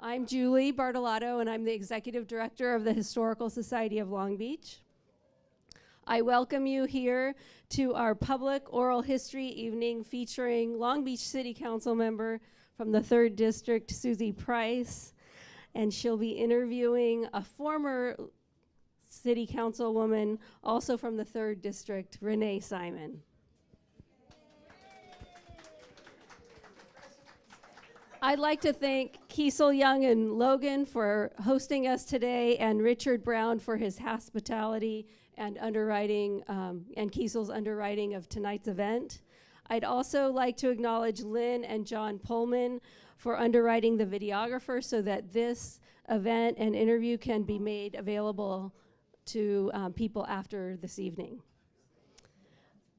I'm Julie Bartolotto, and I'm the Executive Director of the Historical Society of Long Beach. I welcome you here to our public oral history evening featuring Long Beach City Council member from the 3rd District, Suzie Price, and she'll be interviewing a former City Councilwoman, also from the 3rd District, Renee Simon. I'd like to thank Kiesel, Young, and Logan for hosting us today, and Richard Brown for his hospitality and underwriting, and Kiesel's underwriting of tonight's event. I'd also like to acknowledge Lynn and John Pullman for underwriting the videographer so that this event and interview can be made available to people after this evening.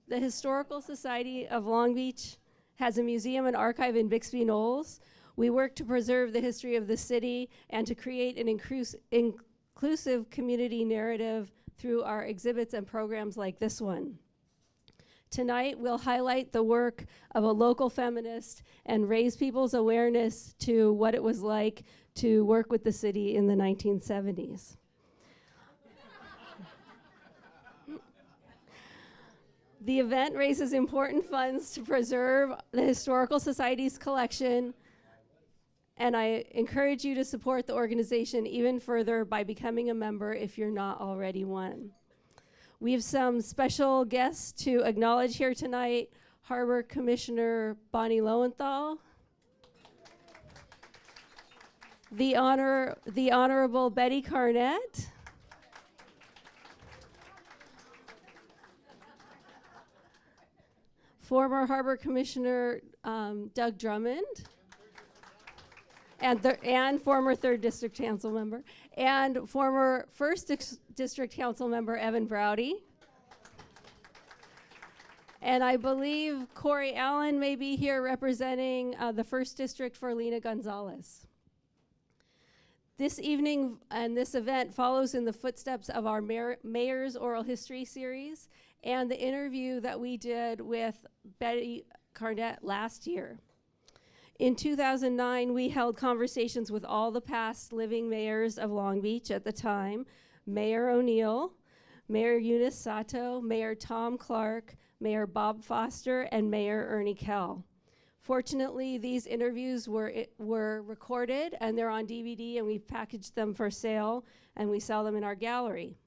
The Historical Society of Long Beach has a museum and archive in Bixby Knolls. We work to preserve the history of the city and to create an inclusive community narrative through our exhibits and programs like this one. Tonight, we'll highlight the work of a local feminist and raise people's awareness to what it was like to work with the city in the 1970s. The event raises important funds to preserve the Historical Society's collection, and I encourage you to support the organization even further by becoming a member if you're not already one. We have some special guests to acknowledge here tonight. Harbor Commissioner Bonnie Lowenthal, the Honorable Betty Carnett, former Harbor Commissioner Doug Drummond, and former 3rd District Council member, and former 1st District Council member Evan Browdy. And I believe Corey Allen may be here representing the 1st District for Lena Gonzalez. This evening and this event follows in the footsteps of our Mayor's Oral History series and the interview that we did with Betty Carnett last year. In 2009, we held conversations with all the past living mayors of Long Beach at the time: Mayor O'Neill, Mayor Eunice Sato, Mayor Tom Clark, Mayor Bob Foster, and Mayor Ernie Kell. Fortunately, these interviews were recorded and they're on DVD, and we've packaged them for sale and we sell them in our gallery.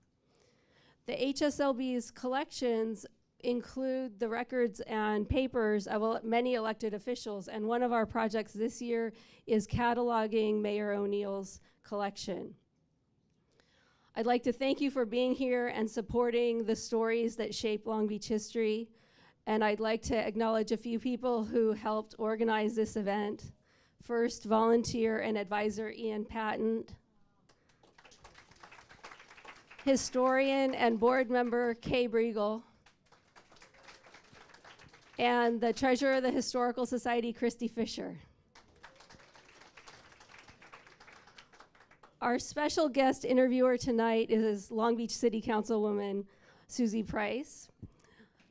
The HSLB's collections include the records and papers of many elected officials, and one of our projects this year is cataloging Mayor O'Neill's collection. I'd like to thank you for being here and supporting the stories that shape Long Beach history, and I'd like to acknowledge a few people who helped organize this event. First, volunteer and advisor Ian Patton, historian and board member Kay Briegel, and the treasurer of the Historical Society, Christy Fisher. Our special guest interviewer tonight is Long Beach City Councilwoman Suzie Price.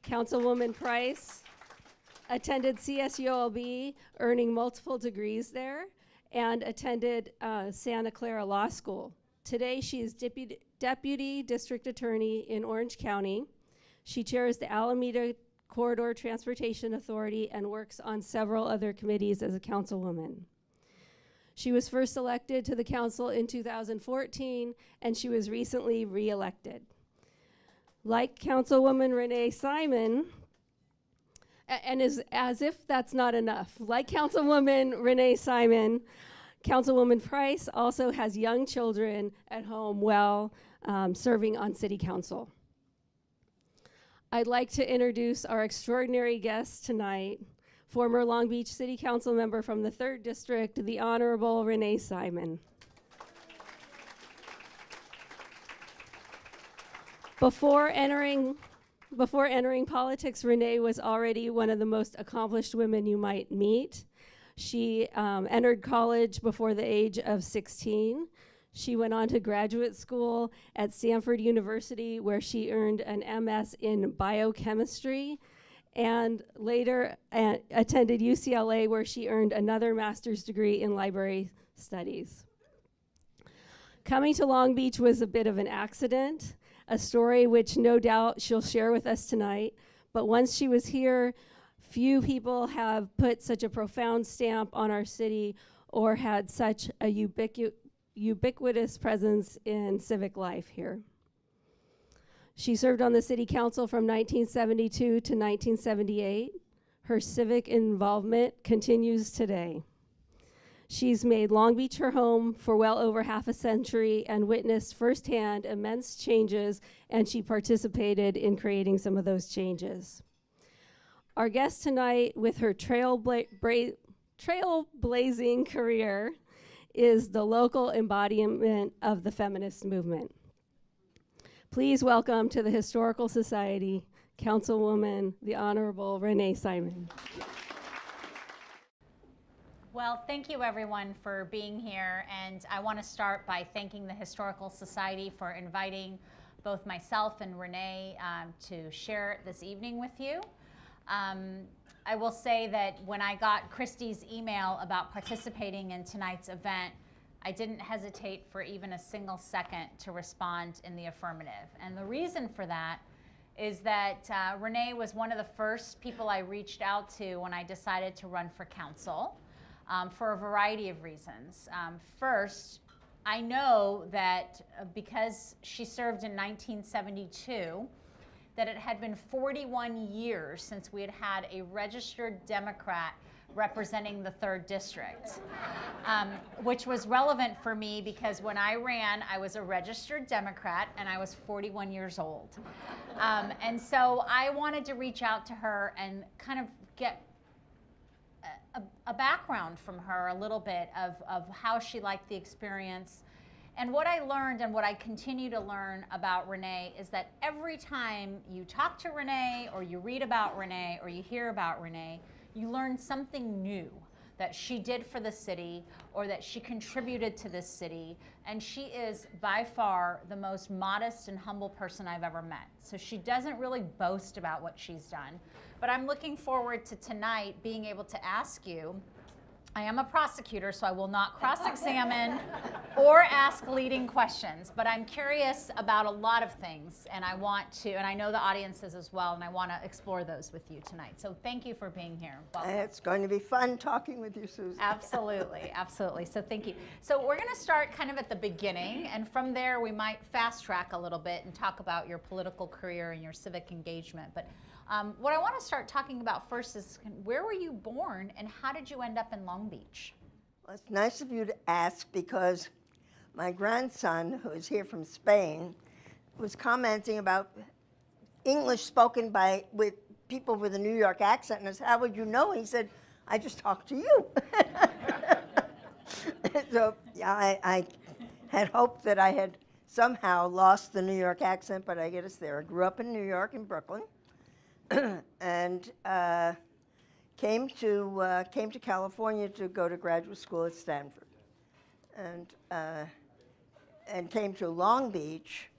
Councilwoman Price attended CSULB, earning multiple degrees there, and attended Santa Clara Law School. Today, she is Deputy District Attorney in Orange County. She chairs the Alameda Corridor Transportation Authority and works on several other committees as a councilwoman. She was first elected to the council in 2014, and she was recently re-elected. Like Councilwoman Renee Simon, and as if that's not enough, like Councilwoman Renee Simon, Councilwoman Price also has young children at home while serving on City Council. I'd like to introduce our extraordinary guest tonight, former Long Beach City Council member from the 3rd District, the Honorable Renee Simon. Before entering politics, Renee was already one of the most accomplished women you might meet. She entered college before the age of 16. She went on to graduate school at Stanford University, where she earned an MS in biochemistry, and later attended UCLA, where she earned another master's degree in library Studies. Coming to Long Beach was a bit of an accident, a story which no doubt she'll share with us tonight. But once she was here, few people have put such a profound stamp on our city or had such a ubiquitous presence in civic life here. She served on the city council from 1972 to 1978. Her civic involvement continues today. She's made Long Beach her home for well over half a century and witnessed firsthand immense changes, and she participated in creating some of those changes. Our guest tonight, with her trailblazing career, is the local embodiment of the feminist movement. Please welcome to the Historical Society, Councilwoman, the Honorable Renee Simon. Well, thank you everyone for being here, and I want to start by thanking the Historical Society for inviting both myself and Renee to share this evening with you. I will say that when I got Christy's email about participating in tonight's event, I didn't hesitate for even a single second to respond in the affirmative. And the reason for that is that Renee was one of the first people I reached out to when I decided to run for council. For a variety of reasons. First, I know that because she served in 1972, that it had been 41 years since we had had a registered Democrat representing the 3rd District, which was relevant for me because when I ran, I was a registered Democrat and I was 41 years old. And so I wanted to reach out to her and kind of get a background from her a little bit of how she liked the experience. And what I learned and what I continue to learn about Renee is that every time you talk to Renee or you read about Renee or you hear about Renee, you learn something new that she did for the city or that she contributed to this city. And she is by far the most modest and humble person I've ever met. So she doesn't really boast about what she's done. But I'm looking forward to tonight being able to ask you. I am a prosecutor, so I will not cross-examine or ask leading questions, but I'm curious about a lot of things, and I want to, and I know the audience is as well, and I want to explore those with you tonight. So thank you for being here. Welcome. It's going to be fun talking with you, Susie. Absolutely, absolutely. So thank you. So we're going to start kind of at the beginning, and from there we might fast track a little bit and talk about your political career and your civic engagement. But what I want to start talking about first is where were you born and how did you end up in Long Beach? Well, it's nice of you to ask because my grandson, who is here from Spain, was commenting about English spoken with people with a New York accent, and I said, how would you know? He said, I just talked to you. So yeah, I had hoped that I had somehow lost the New York accent, but I guess there. I grew up in New York, in Brooklyn. And came to California to go to graduate school at Stanford, and came to Long Beach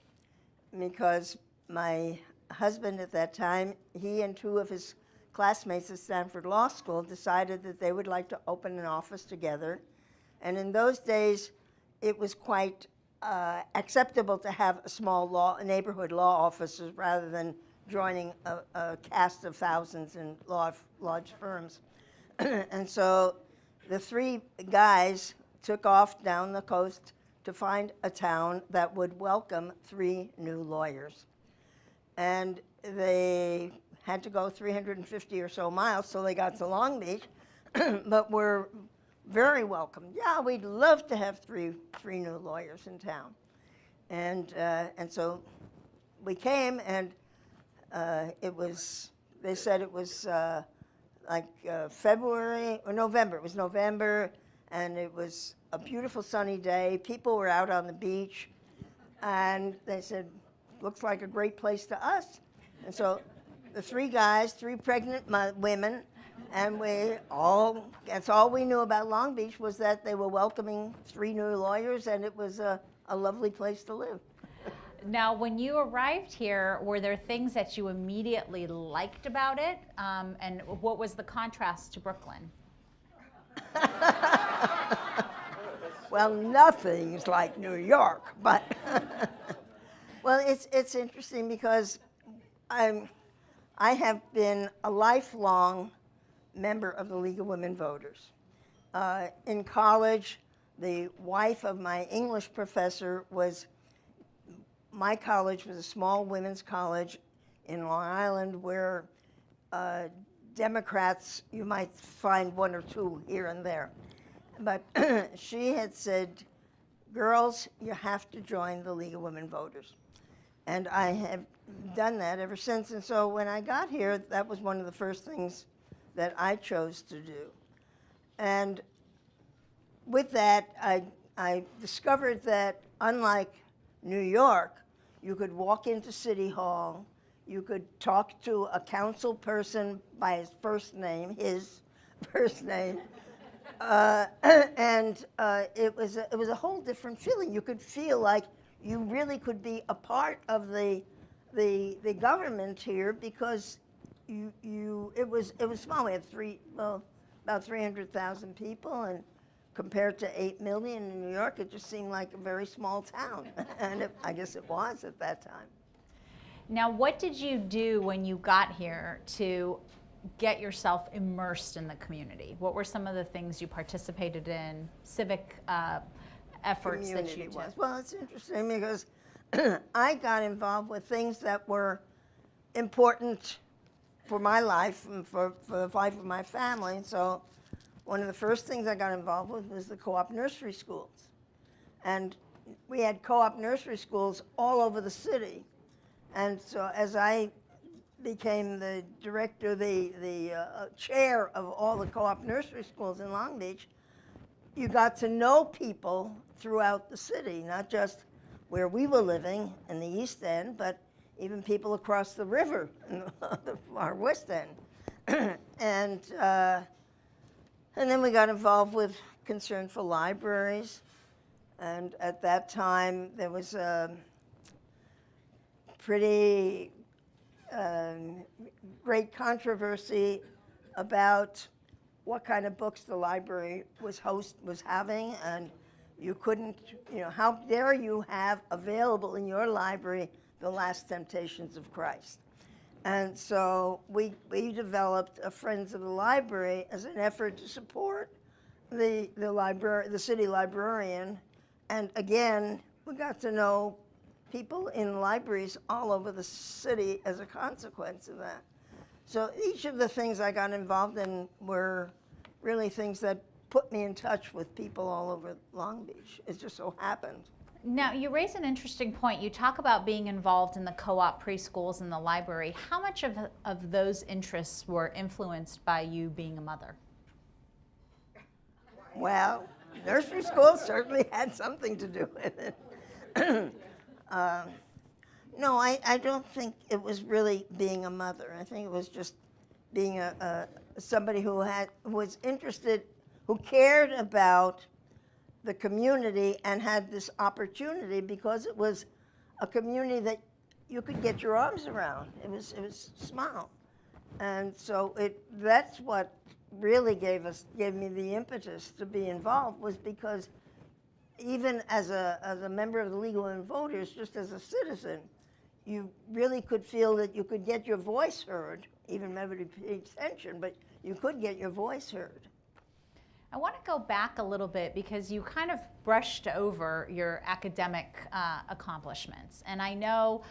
because my husband at that time, he and 2 of his classmates at Stanford Law School decided that they would like to open an office together, and in those days it was quite acceptable to have a small neighborhood law offices rather than joining a cast of thousands in large firms. And so the 3 guys took off down the coast to find a town that would welcome 3 new lawyers. And they had to go 350 or so miles till they got to Long Beach, but were very welcome. Yeah, we'd love to have 3 new lawyers in town. And so we came, and they said it was February or November. It was November, and it was a beautiful sunny day. People were out on the beach, and they said, looks like a great place to us. And so the 3 guys, 3 pregnant women, and that's all we knew about Long Beach was that they were welcoming 3 new lawyers, and it was a lovely place to live. Now, when you arrived here, were there things that you immediately liked about it? And what was the contrast to Brooklyn? Well, nothing's like New York, but well, it's interesting because I have been a lifelong member of the League of Women Voters. In college, the wife of my English professor my college was a small women's college in Long Island where Democrats, you might find one or two here and there. But she had said, girls, you have to join the League of Women Voters. And I have done that ever since. And so when I got here, that was one of the first things that I chose to do. And with that, I discovered that unlike New York, you could walk into City Hall, you could talk to a council person by his first name, and it was a whole different feeling. You could feel like you really could be a part of the government here because it was small. We had about 300,000 people, and compared to 8 million in New York, it just seemed like a very small town, and I guess it was at that time. Now, what did you do when you got here to get yourself immersed in the community? What were some of the things you participated in, civic efforts that you took? Well, it's interesting because I got involved with things that were important for my life and for the life of my family. So one of the first things I got involved with was the co-op nursery schools. And we had co-op nursery schools all over the city. And so as I became the director, the chair of all the co-op nursery schools in Long Beach, you got to know people throughout the city, not just where we were living in the East End, but even people across the river in the far West End. And then we got involved with concern for libraries. And at that time, there was a pretty great controversy about what kind of books the library was having, and you couldn't, how dare you have available in your library The Last Temptations of Christ. And so we developed a Friends of the Library as an effort to support the city librarian. And again, we got to know people in libraries all over the city as a consequence of that. So each of the things I got involved in were really things that put me in touch with people all over Long Beach. It just so happened. Now, you raise an interesting point. You talk about being involved in the co-op preschools and the library. How much of those interests were influenced by you being a mother? Well, nursery school certainly had something to do with it. No, I don't think it was really being a mother. I think it was just being somebody who was interested, who cared about the community and had this opportunity because it was a community that you could get your arms around. It was small, and so that's what really gave me the impetus to be involved, was because even as a member of the League of Women Voters, just as a citizen, you really could feel that you could get your voice heard, even never to pay attention, but you could get your voice heard. I want to go back a little bit because you kind of brushed over your academic accomplishments. And I know,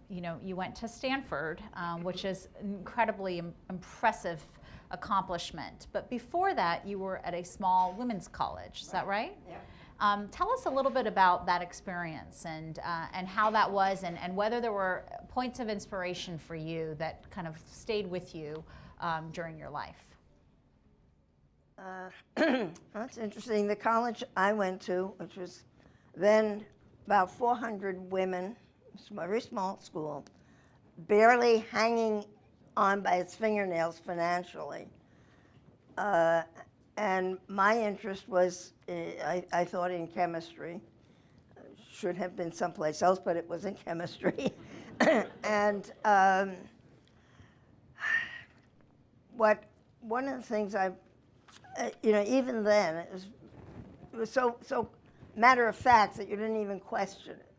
you went to Stanford, which is an incredibly impressive accomplishment. But before that, you were at a small women's college. Is that right? Yeah. Tell us a little bit about that experience and how that was, and whether there were points of inspiration for you that kind of stayed with you during your life. That's interesting. The college I went to, which was then about 400 women, a very small school, barely hanging on by its fingernails financially. And my interest was, I thought, in chemistry. Should have been someplace else, but it was in chemistry. And one of the things even then, it was it was so matter of fact that you didn't even question it.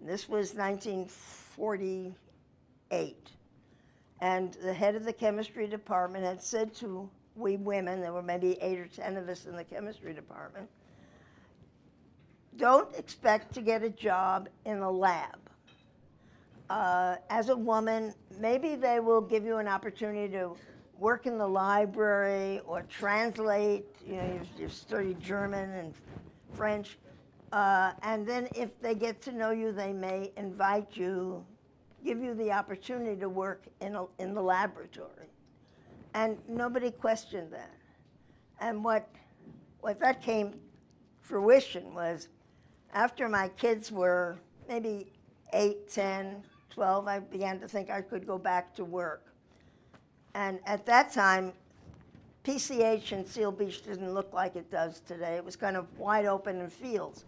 This was 1948. And the head of the chemistry department had said to we women, there were maybe 8 or 10 of us in the chemistry department, don't expect to get a job in a lab. As a woman, maybe they will give you an opportunity to work in the library or translate, you study German and French, and then if they get to know you, they may invite you, give you the opportunity to work in the laboratory. And nobody questioned that. And what that came fruition was, after my kids were maybe 8, 10, 12, I began to think I could go back to work. And at that time, PCH in Seal Beach didn't look like it does today. It was kind of wide open in fields.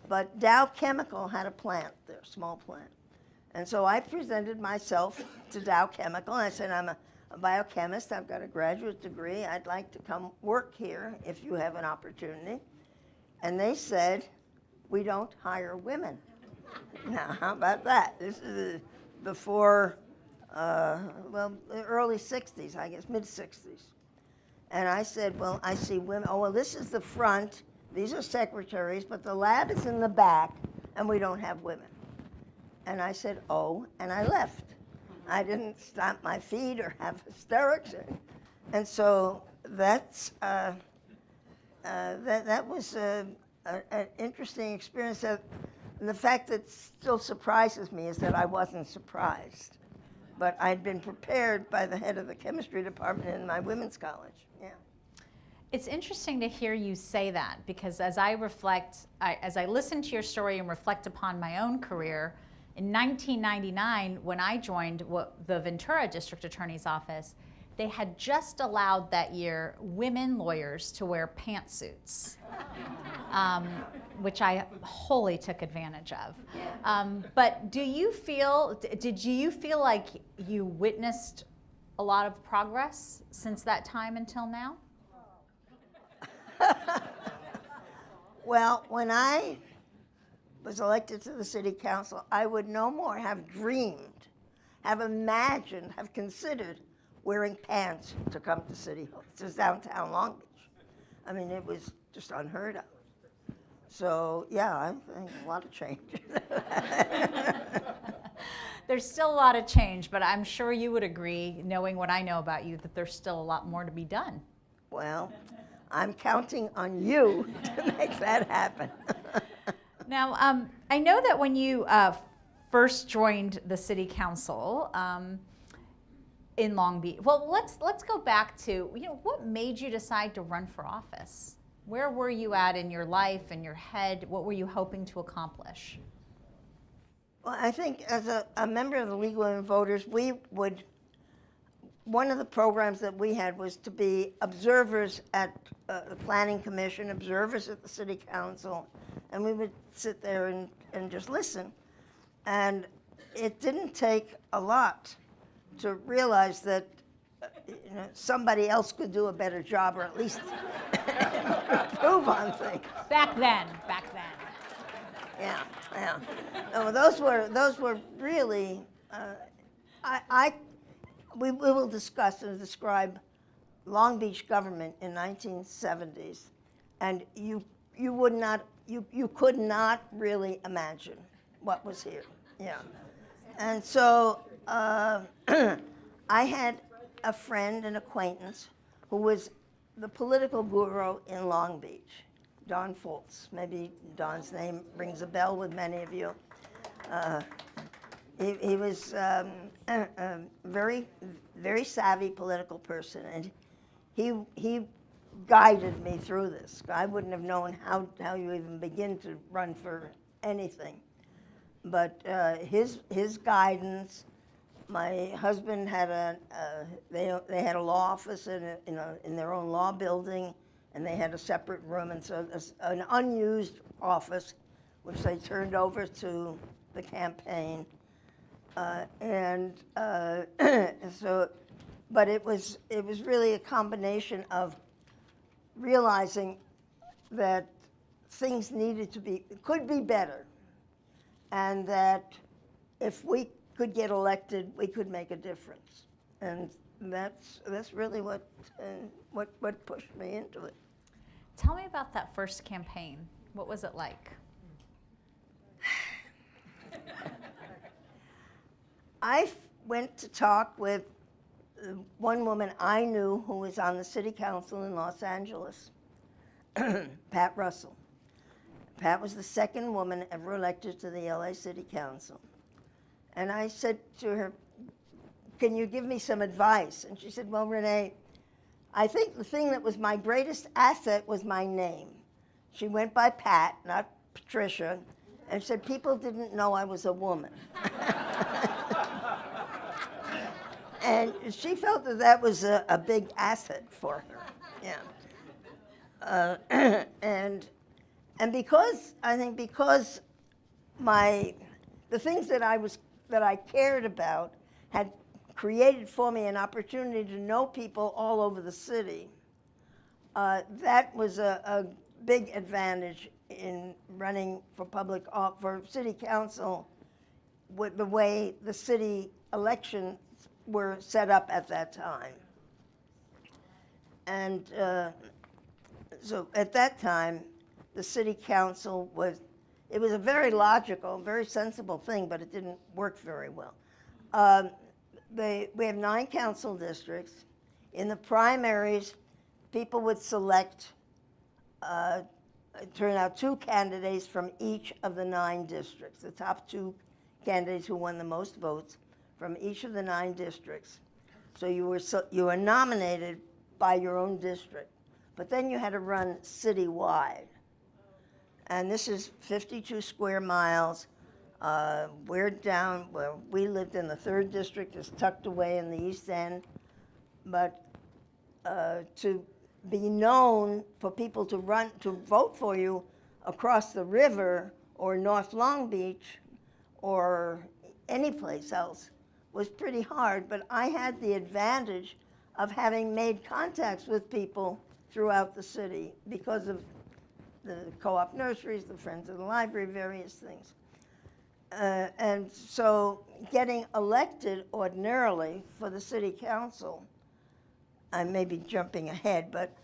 But Dow Chemical had a plant there, small plant. And so I presented myself to Dow Chemical. I said, I'm a biochemist. I've got a graduate degree. I'd like to come work here if you have an opportunity. And they said, we don't hire women. Now, how about that? This is before, the early 60s, I guess, mid-60s. And I said, well, I see women. Oh, well, this is the front. These are secretaries, but the lab is in the back, and we don't have women. And I said, oh, and I left. I didn't stomp my feet or have hysterics. And so that was an interesting experience. And the fact that still surprises me is that I wasn't surprised. But I'd been prepared by the head of the chemistry department in my women's college. Yeah. It's interesting to hear you say that, because as I listen to your story and reflect upon my own career, in 1999, when I joined the Ventura District Attorney's Office, they had just allowed that year women lawyers to wear pantsuits, which I wholly took advantage of. But did you feel like you witnessed a lot of progress since that time until now? Well, when I was elected to the city council, I would no more have dreamed, have imagined, have considered wearing pants to come to City Hall, to downtown Long Beach. I mean, it was just unheard of. So, yeah, I think a lot of change. There's still a lot of change, but I'm sure you would agree, knowing what I know about you, that there's still a lot more to be done. Well, I'm counting on you to make that happen. Now, I know that when you first joined the city council in Long Beach, well, let's go back to, what made you decide to run for office? Where were you at in your life, in your head? What were you hoping to accomplish? Well, I think as a member of the League of Women Voters, one of the programs that we had was to be observers at the Planning Commission, observers at the City Council, and we would sit there and just listen. And it didn't take a lot to realize that somebody else could do a better job, or at least improve on things. Back then. Yeah. No, those were really. We will discuss and describe Long Beach government in 1970s, and you could not really imagine what was here. Yeah, and so I had a friend, an acquaintance, who was the political guru in Long Beach, Don Foltz. Maybe Don's name rings a bell with many of you. He was a very, very savvy political person, and he guided me through this. I wouldn't have known how you even begin to run for anything. But his guidance. My husband had they had a law office in their own law building, and they had a separate room, and so an unused office, which they turned over to the campaign. But it was really a combination of realizing that things could be better, and that if we could get elected, we could make a difference. And that's really what pushed me into it. Tell me about that first campaign. What was it like? I went to talk with one woman I knew who was on the city council in Los Angeles, Pat Russell. Pat was the second woman ever elected to the LA City Council. And I said to her, can you give me some advice? And she said, well, Renee, I think the thing that was my greatest asset was my name. She went by Pat, not Patricia, and said people didn't know I was a woman. And she felt that that was a big asset for her. Yeah. And because the things that I cared about had created for me an opportunity to know people all over the city, that was a big advantage in running for city council with the way the city elections were set up at that time. And so at that time, the city council was a very logical, very sensible thing, but it didn't work very well. We have 9 council districts. In the primaries, people would select, turn out 2 candidates from each of the 9 districts, the top 2 candidates who won the most votes from each of the 9 districts. So you were nominated by your own district, but then you had to run citywide. And this is 52 square miles. We lived in the 3rd district, is tucked away in the East End. But to be known, for people to vote for you across the river or North Long Beach or any place else was pretty hard. But I had the advantage of having made contacts with people throughout the city because of the co-op nurseries, the Friends of the Library, various things. And so getting elected ordinarily for the city council, I may be jumping ahead, but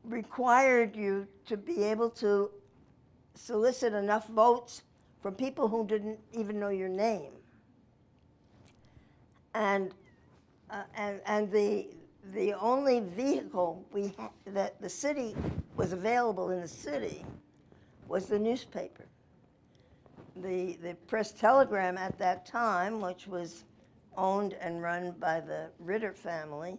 required you to be able to solicit enough votes from people who didn't even know your name. And the only vehicle that the city was available in the city was the newspaper. The Press Telegram at that time, which was owned and run by the Ritter family,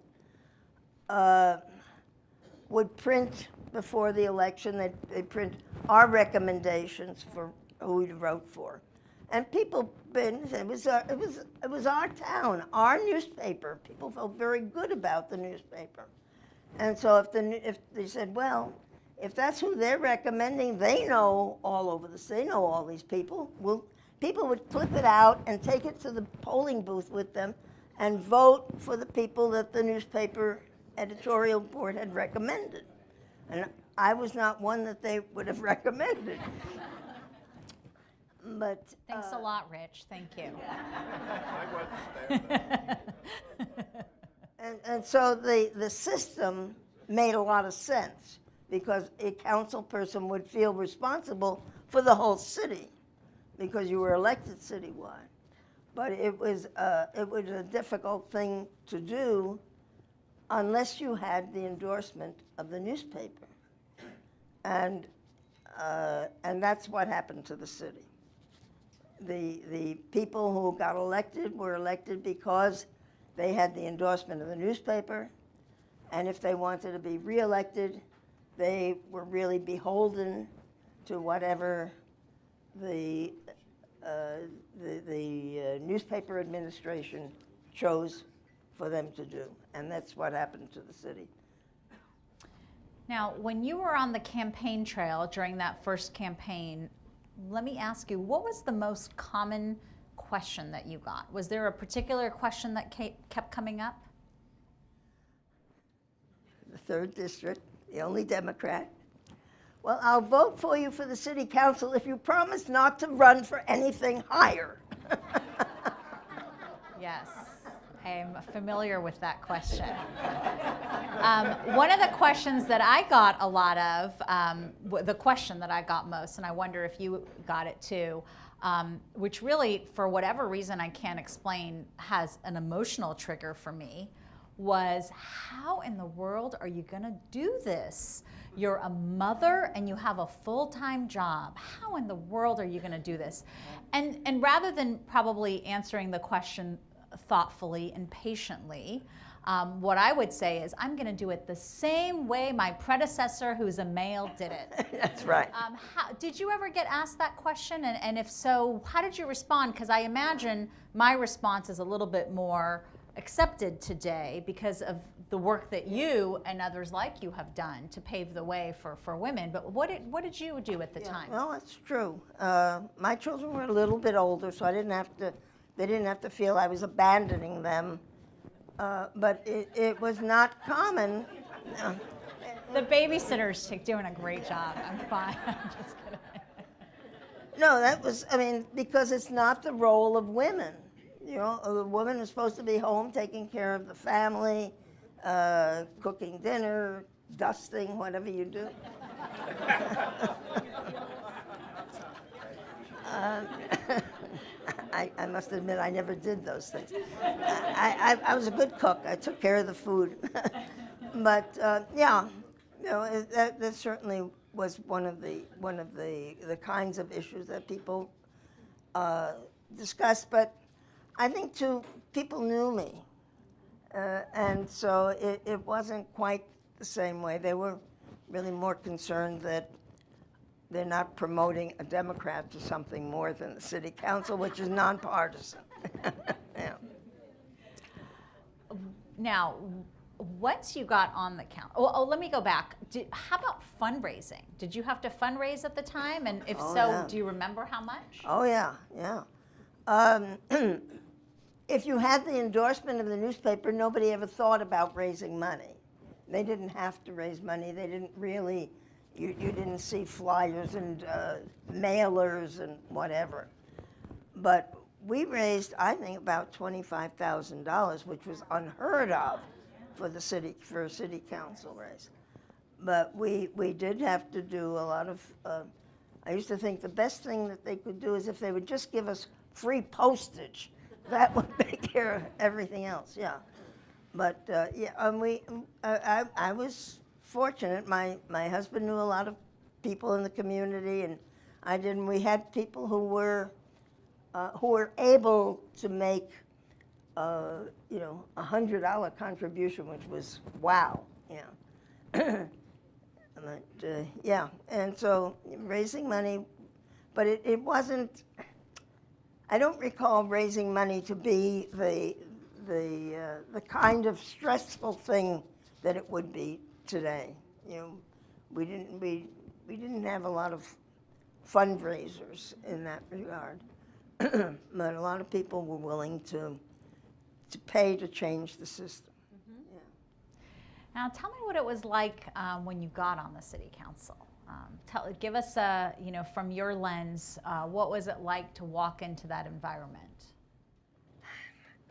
would print before the election. They'd print our recommendations for who to vote for, and people. It was our town, our newspaper. People felt very good about the newspaper, and so if they said, well, if that's who they're recommending, they know all over they know all these people. People would clip it out and take it to the polling booth with them, and vote for the people that the newspaper editorial board had recommended, and I was not one that they would have recommended. But Thanks a lot, Rich. Thank you. I wasn't there. and so the system made a lot of sense because a council person would feel responsible for the whole city because you were elected citywide. But it was a difficult thing to do unless you had the endorsement of the newspaper, and that's what happened to the city. The people who got elected were elected because they had the endorsement of the newspaper, and if they wanted to be reelected, they were really beholden to whatever the newspaper administration chose for them to do, and that's what happened to the city. Now, when you were on the campaign trail during that first campaign, let me ask you, what was the most common question that you got? Was there a particular question that kept coming up? The 3rd district, the only Democrat. Well, I'll vote for you for the city council if you promise not to run for anything higher. Yes, I am familiar with that question. One of the questions that I got a lot of, the question that I got most, and I wonder if you got it too, which really, for whatever reason I can't explain, has an emotional trigger for me, was how in the world are you gonna do this? You're a mother and you have a full-time job. How in the world are you gonna do this? And rather than probably answering the question thoughtfully and patiently, what I would say is I'm gonna do it the same way my predecessor, who's a male, did it. That's right. Did you ever get asked that question? And if so, how did you respond? Because I imagine my response is a little bit more accepted today because of the work that you and others like you have done to pave the way for women. But what did you do at the time? Well, it's true. My children were a little bit older, so they didn't have to feel I was abandoning them. But it was not common. The babysitter's doing a great job. I'm fine. I'm just kidding. No, that was, because it's not the role of women. You know, the woman is supposed to be home taking care of the family, cooking dinner, dusting, whatever you do. I must admit I never did those things. I was a good cook. I took care of the food. But yeah, you know, that certainly was one of the kinds of issues that people discussed. But I think too, people knew me, and so it wasn't quite the same way. They were really more concerned that they're not promoting a Democrat to something more than the city council, which is nonpartisan. Yeah. Now, once you got on the council, let me go back. How about fundraising? Did you have to fundraise at the time? And if so, yeah. do you remember how much? Oh, yeah, yeah. If you had the endorsement of the newspaper, nobody ever thought about raising money. They didn't have to raise money. They didn't really, you didn't see flyers and mailers and whatever. But we raised, I think, about $25,000, which was unheard of for a city council race. But we did have to do a lot of, I used to think the best thing that they could do is if they would just give us free postage. That would take care of everything else, yeah. But yeah, I was fortunate. My husband knew a lot of people in the community, and I didn't. We had people who were able to make, you know, $100 contribution, which was wow, yeah. But, yeah, and so raising money, but it wasn't. I don't recall raising money to be the kind of stressful thing that it would be today. You know, we didn't have a lot of fundraisers in that regard, but a lot of people were willing to pay to change the system. Mm-hmm. Yeah. Now, tell me what it was like when you got on the city council. Give us, you know, from your lens, what was it like to walk into that environment?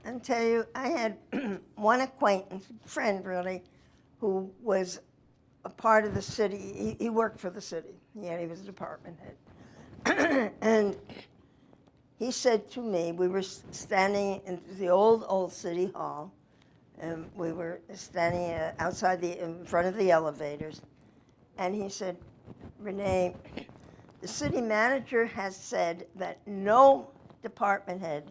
I'll tell you, I had one acquaintance, friend really, who was a part of the city. He worked for the city. He was a department head. And he said to me, we were standing in the old city hall, and we were standing outside in front of the elevators, and he said, Renee, the city manager has said that no department head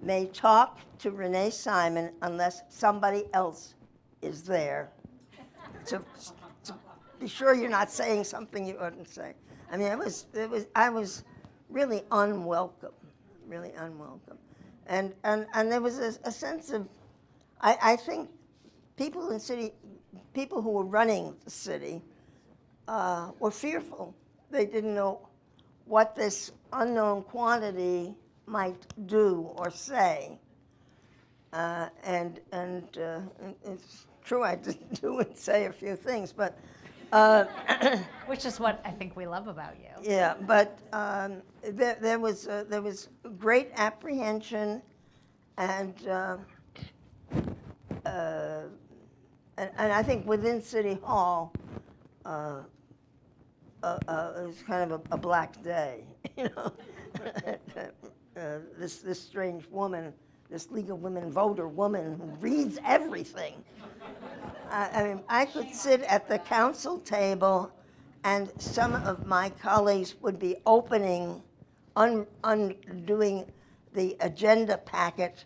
may talk to Renee Simon unless somebody else is there to be sure you're not saying something you oughtn't say. I mean, I was really unwelcome, and there was a sense of, I think people who were running the city were fearful. They didn't know what this unknown quantity might do or say, and true, I did do and say a few things, but Which is what I think we love about you. yeah, but there was great apprehension, and I think within City Hall, it was kind of a black day, you know. This strange woman, this League of Women Voter woman who reads everything. I mean, I could sit at the council table, and some of my colleagues would be opening, undoing the agenda packet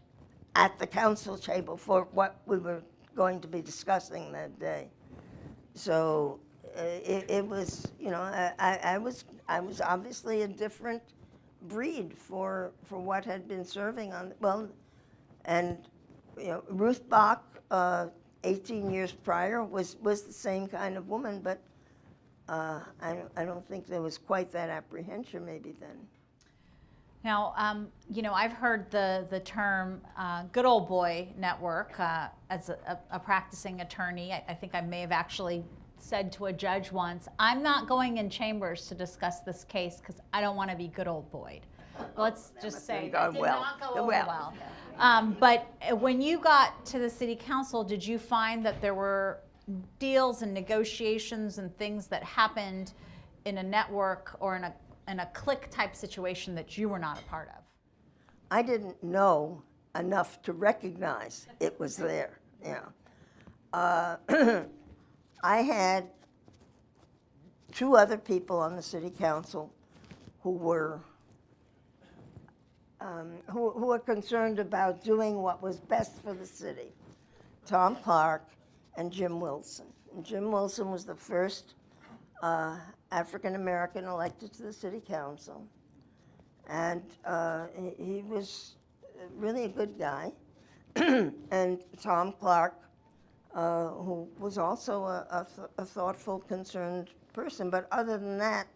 at the council table for what we were going to be discussing that day. So it was, you know, I was obviously a different breed for what had been serving on, well, and, you know, Ruth Bach, 18 years prior, was the same kind of woman, but I don't think there was quite that apprehension maybe then. Now, you know, I've heard the term good old boy network as a practicing attorney. I think I may have actually said to a judge once, I'm not going in chambers to discuss this case because I don't want to be good old boyed. Let's just say that did not go over well. But when you got to the city council, did you find that there were deals and negotiations and things that happened in a network or in a clique type situation that you were not a part of? I didn't know enough to recognize it was there. Yeah. I had two other people on the city council who were concerned about doing what was best for the city. Tom Clark and Jim Wilson. And Jim Wilson was the first African American elected to the city council. And he was really a good guy. And Tom Clark, who was also a thoughtful, concerned person. But other than that,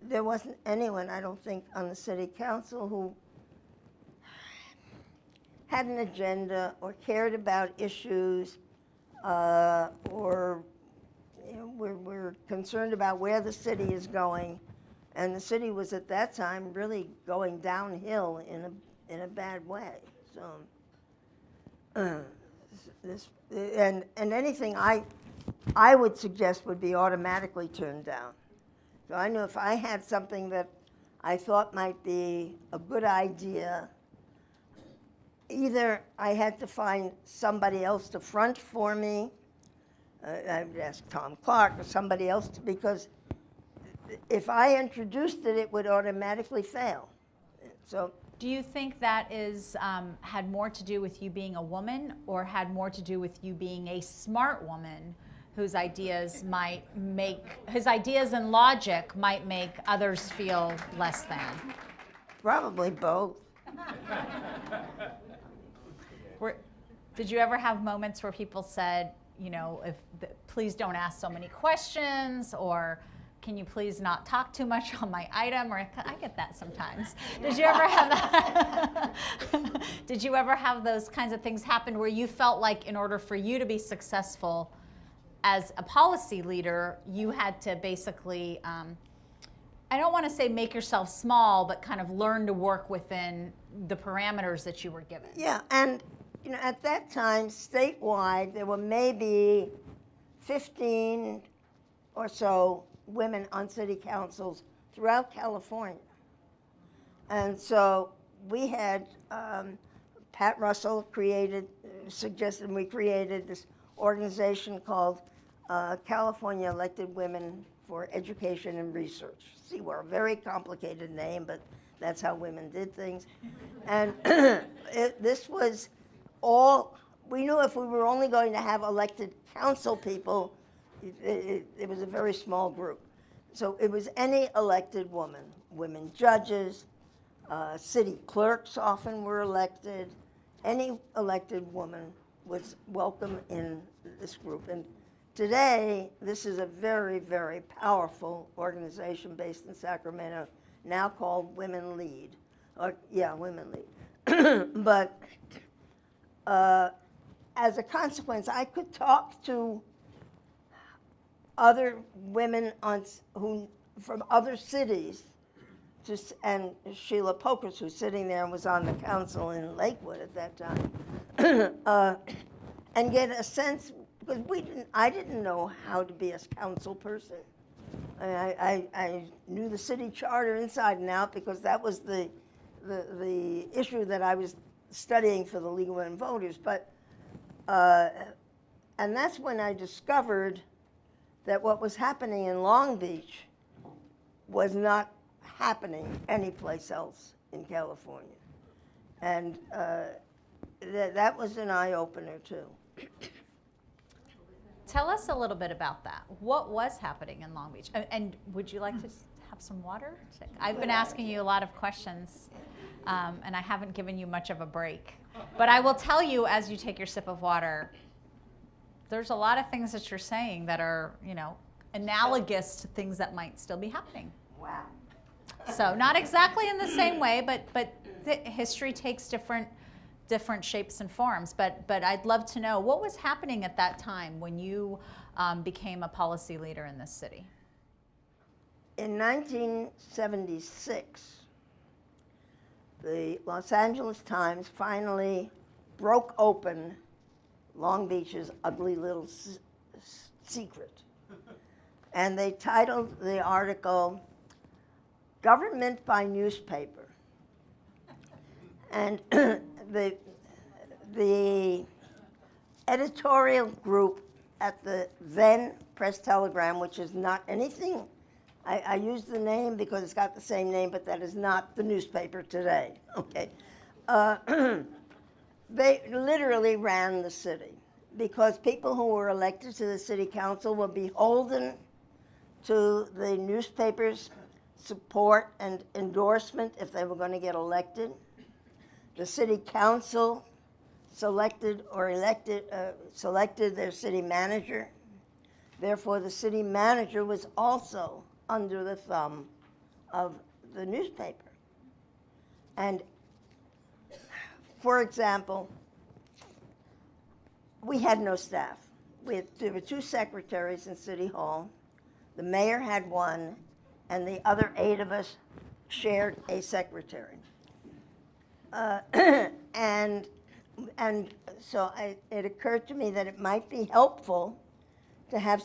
there wasn't anyone, I don't think, on the city council who had an agenda or cared about issues or, you know, we're concerned about where the city is going. And the city was at that time really going downhill in a bad way. So and anything I would suggest would be automatically turned down. So I knew if I had something that I thought might be a good idea, either I had to find somebody else to front for me. I would ask Tom Clark or somebody else, because if I introduced it, it would automatically fail. So, do you think that is had more to do with you being a woman, or had more to do with you being a smart woman whose ideas and logic might make others feel less than? probably both. Did you ever have moments where people said, you know, please don't ask so many questions, or can you please not talk too much on my item? Or I get that sometimes. Did you ever have that? Did you ever have those kinds of things happen where you felt like in order for you to be successful as a policy leader, you had to basically, I don't want to say make yourself small, but kind of learn to work within the parameters that you were given? Yeah, and you know, at that time, statewide, there were maybe 15 or so women on city councils throughout California. And so we had, Pat Russell suggested we created this organization called California Elected Women for Education and Research. See, we're a very complicated name, but that's how women did things. And this was all, we knew if we were only going to have elected council people, it was a very small group. So it was any elected woman, women judges, city clerks often were elected. Any elected woman was welcome in this group. And today, this is a very, very powerful organization based in Sacramento, now called Women Lead. Women Lead. But as a consequence, I could talk to other women who from other cities, and Sheila Pokers, who's sitting there and was on the council in Lakewood at that time, and get a sense, because I didn't know how to be a council person. I knew the city charter inside and out because that was the issue that I was studying for the League of Women Voters. But and that's when I discovered that what was happening in Long Beach was not happening anyplace else in California, and that was an eye-opener too. Tell us a little bit about that. What was happening in Long Beach? And would you like to have some water? I've been asking you a lot of questions, and I haven't given you much of a break. But I will tell you, as you take your sip of water, there's a lot of things that you're saying that are, analogous to things that might still be happening. Wow. So not exactly in the same way, but history takes different shapes and forms. But I'd love to know what was happening at that time when you became a policy leader in this city. In 1976, the Los Angeles Times finally broke open Long Beach's ugly little secret. And they titled the article, "Government by Newspaper." And the editorial group at the then Press Telegram, which is not anything, I use the name because it's got the same name, but that is not the newspaper today, okay? They literally ran the city because people who were elected to the city council were beholden to the newspaper's support and endorsement if they were going to get elected. The city council selected their city manager. Therefore, the city manager was also under the thumb of the newspaper. And for example, we had no staff. There were 2 secretaries in City Hall. The mayor had 1, and the other 8 of us shared a secretary. And so it occurred to me that it might be helpful to have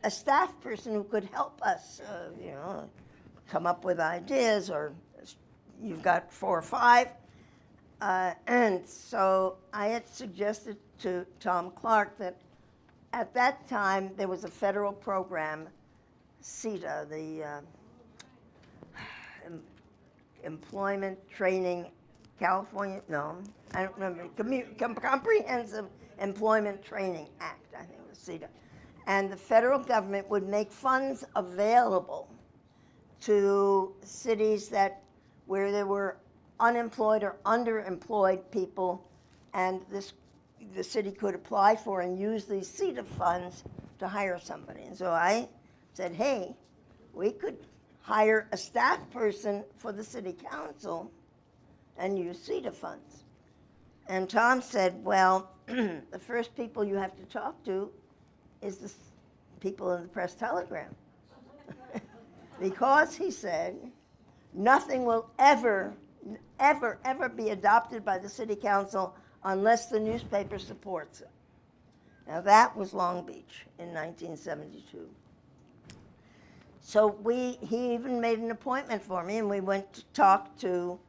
a staff person who could help us, come up with ideas, or you've got 4 or 5. And so I had suggested to Tom Clark that at that time there was a federal program, CETA, the Employment Training California, no, I don't remember, Comprehensive Employment Training Act, I think it was CETA. And the federal government would make funds available to cities where there were unemployed or underemployed people, and the city could apply for and use these CETA funds to hire somebody. And so I said, hey, we could hire a staff person for the city council and use CETA funds. And Tom said, well, the first people you have to talk to is the people in the Press Telegram. Because, he said, nothing will ever be adopted by the city council unless the newspaper supports it. Now that was Long Beach in 1972. So he even made an appointment for me, and we went to talk to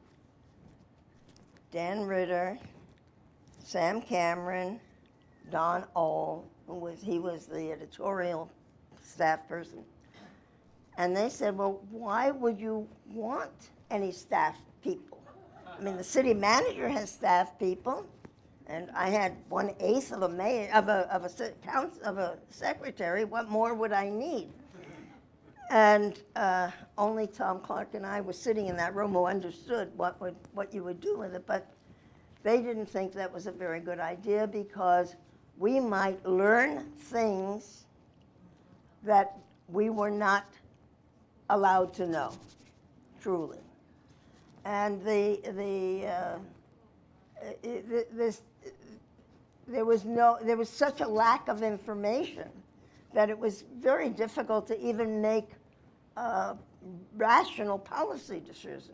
Dan Ritter, Sam Cameron, Don Ohl, he was the editorial staff person. And they said, well, why would you want any staff people? I mean, the city manager has staff people, and I had 1/8 of a mayor, of a secretary. What more would I need? And only Tom Clark and I were sitting in that room who understood what you would do with it. But they didn't think that was a very good idea because we might learn things that we were not allowed to know, truly. And there was such a lack of information that it was very difficult to even make rational policy decisions.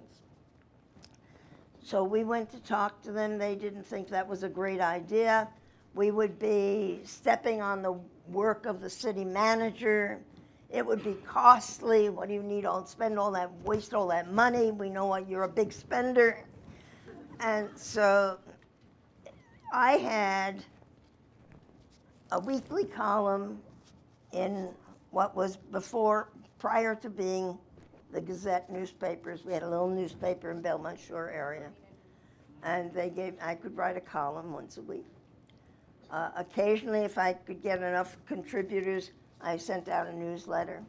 So we went to talk to them. They didn't think that was a great idea. We would be stepping on the work of the city manager. It would be costly. What do you need? Spend all that, waste all that money. We know what you're a big spender. And so I had a weekly column in what was prior to being the Gazette newspapers. We had a little newspaper in Belmont Shore area. And I could write a column once a week. Occasionally, if I could get enough contributors, I sent out a newsletter.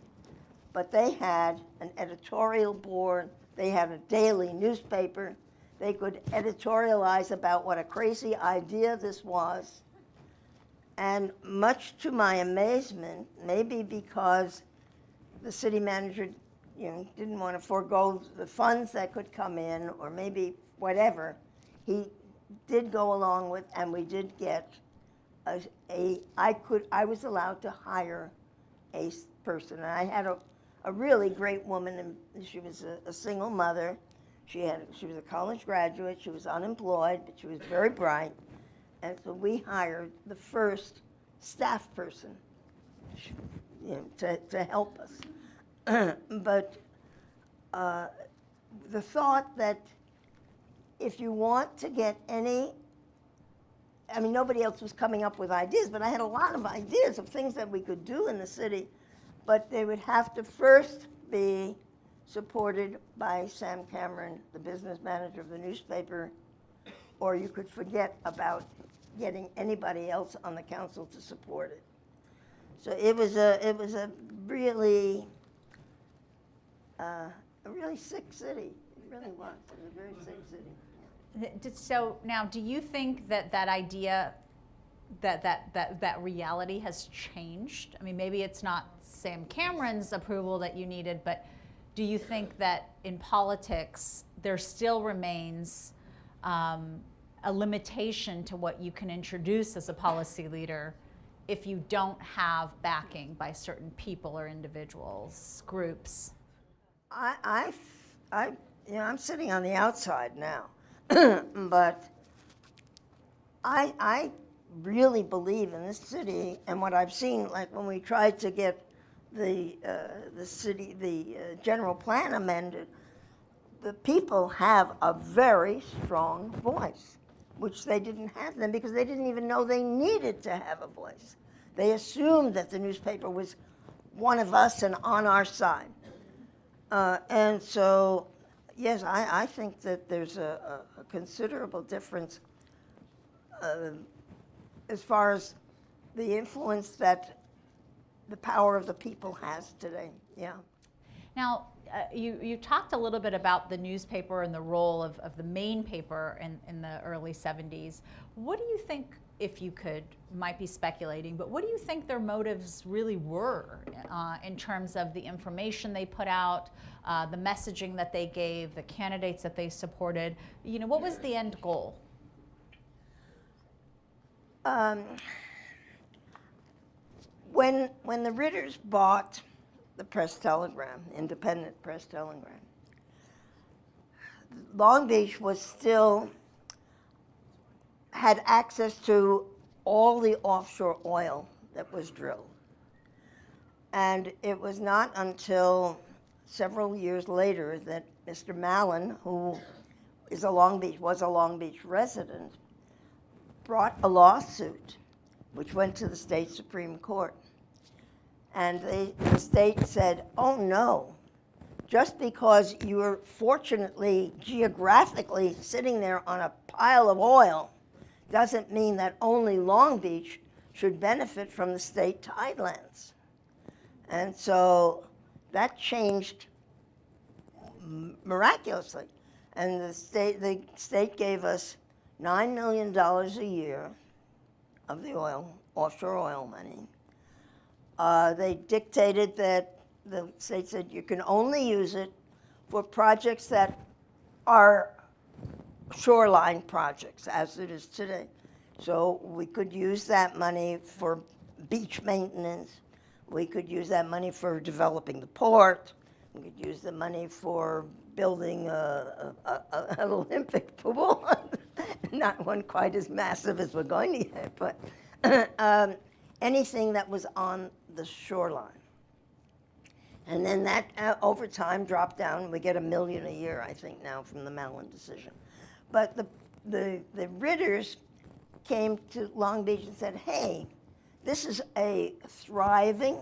But they had an editorial board. They had a daily newspaper. They could editorialize about what a crazy idea this was. And much to my amazement, maybe because the city manager didn't want to forego the funds that could come in, or maybe whatever, he did go along with, and we did get I was allowed to hire a person. And I had a really great woman, and she was a single mother. She was a college graduate. She was unemployed, but she was very bright. And so we hired the first staff person, to help us. But the thought that if you want to get nobody else was coming up with ideas, but I had a lot of ideas of things that we could do in the city, but they would have to first be supported by Sam Cameron, the business manager of the newspaper, or you could forget about getting anybody else on the council to support it. So it was a really sick city. It really was. It was a very sick city. So now, do you think that idea, that reality has changed? I mean, maybe it's not Sam Cameron's approval that you needed, but do you think that in politics there still remains a limitation to what you can introduce as a policy leader if you don't have backing by certain people or individuals, groups? I'm sitting on the outside now, but I really believe in this city, and what I've seen, like when we tried to get the general plan amended, the people have a very strong voice, which they didn't have then because they didn't even know they needed to have a voice. They assumed that the newspaper was one of us and on our side. And so, yes, I think that there's a considerable difference as far as the influence that the power of the people has today, yeah. Now, you talked a little bit about the newspaper and the role of the main paper in the early 70s. What do you think, if you could, might be speculating, but what do you think their motives really were in terms of the information they put out, the messaging that they gave, the candidates that they supported? What was the end goal? When the Ritters bought the Press Telegram, Independent Press Telegram, Long Beach had access to all the offshore oil that was drilled. And it was not until several years later that Mr. Mallon, who was a Long Beach resident, brought a lawsuit which went to the state Supreme Court. And the state said, oh no, just because you're fortunately geographically sitting there on a pile of oil doesn't mean that only Long Beach should benefit from the state tidelands. And so that changed miraculously. And the state gave us $9 million a year of the offshore oil money. They dictated that the state said you can only use it for projects that are shoreline projects, as it is today. So we could use that money for beach maintenance. We could use that money for developing the port. We could use the money for building an Olympic pool. Not one quite as massive as we're going to get, but anything that was on the shoreline. And then that, over time, dropped down. We get $1 million a year, I think, now from the Mallon decision. But the Ritters came to Long Beach and said, hey, this is a thriving,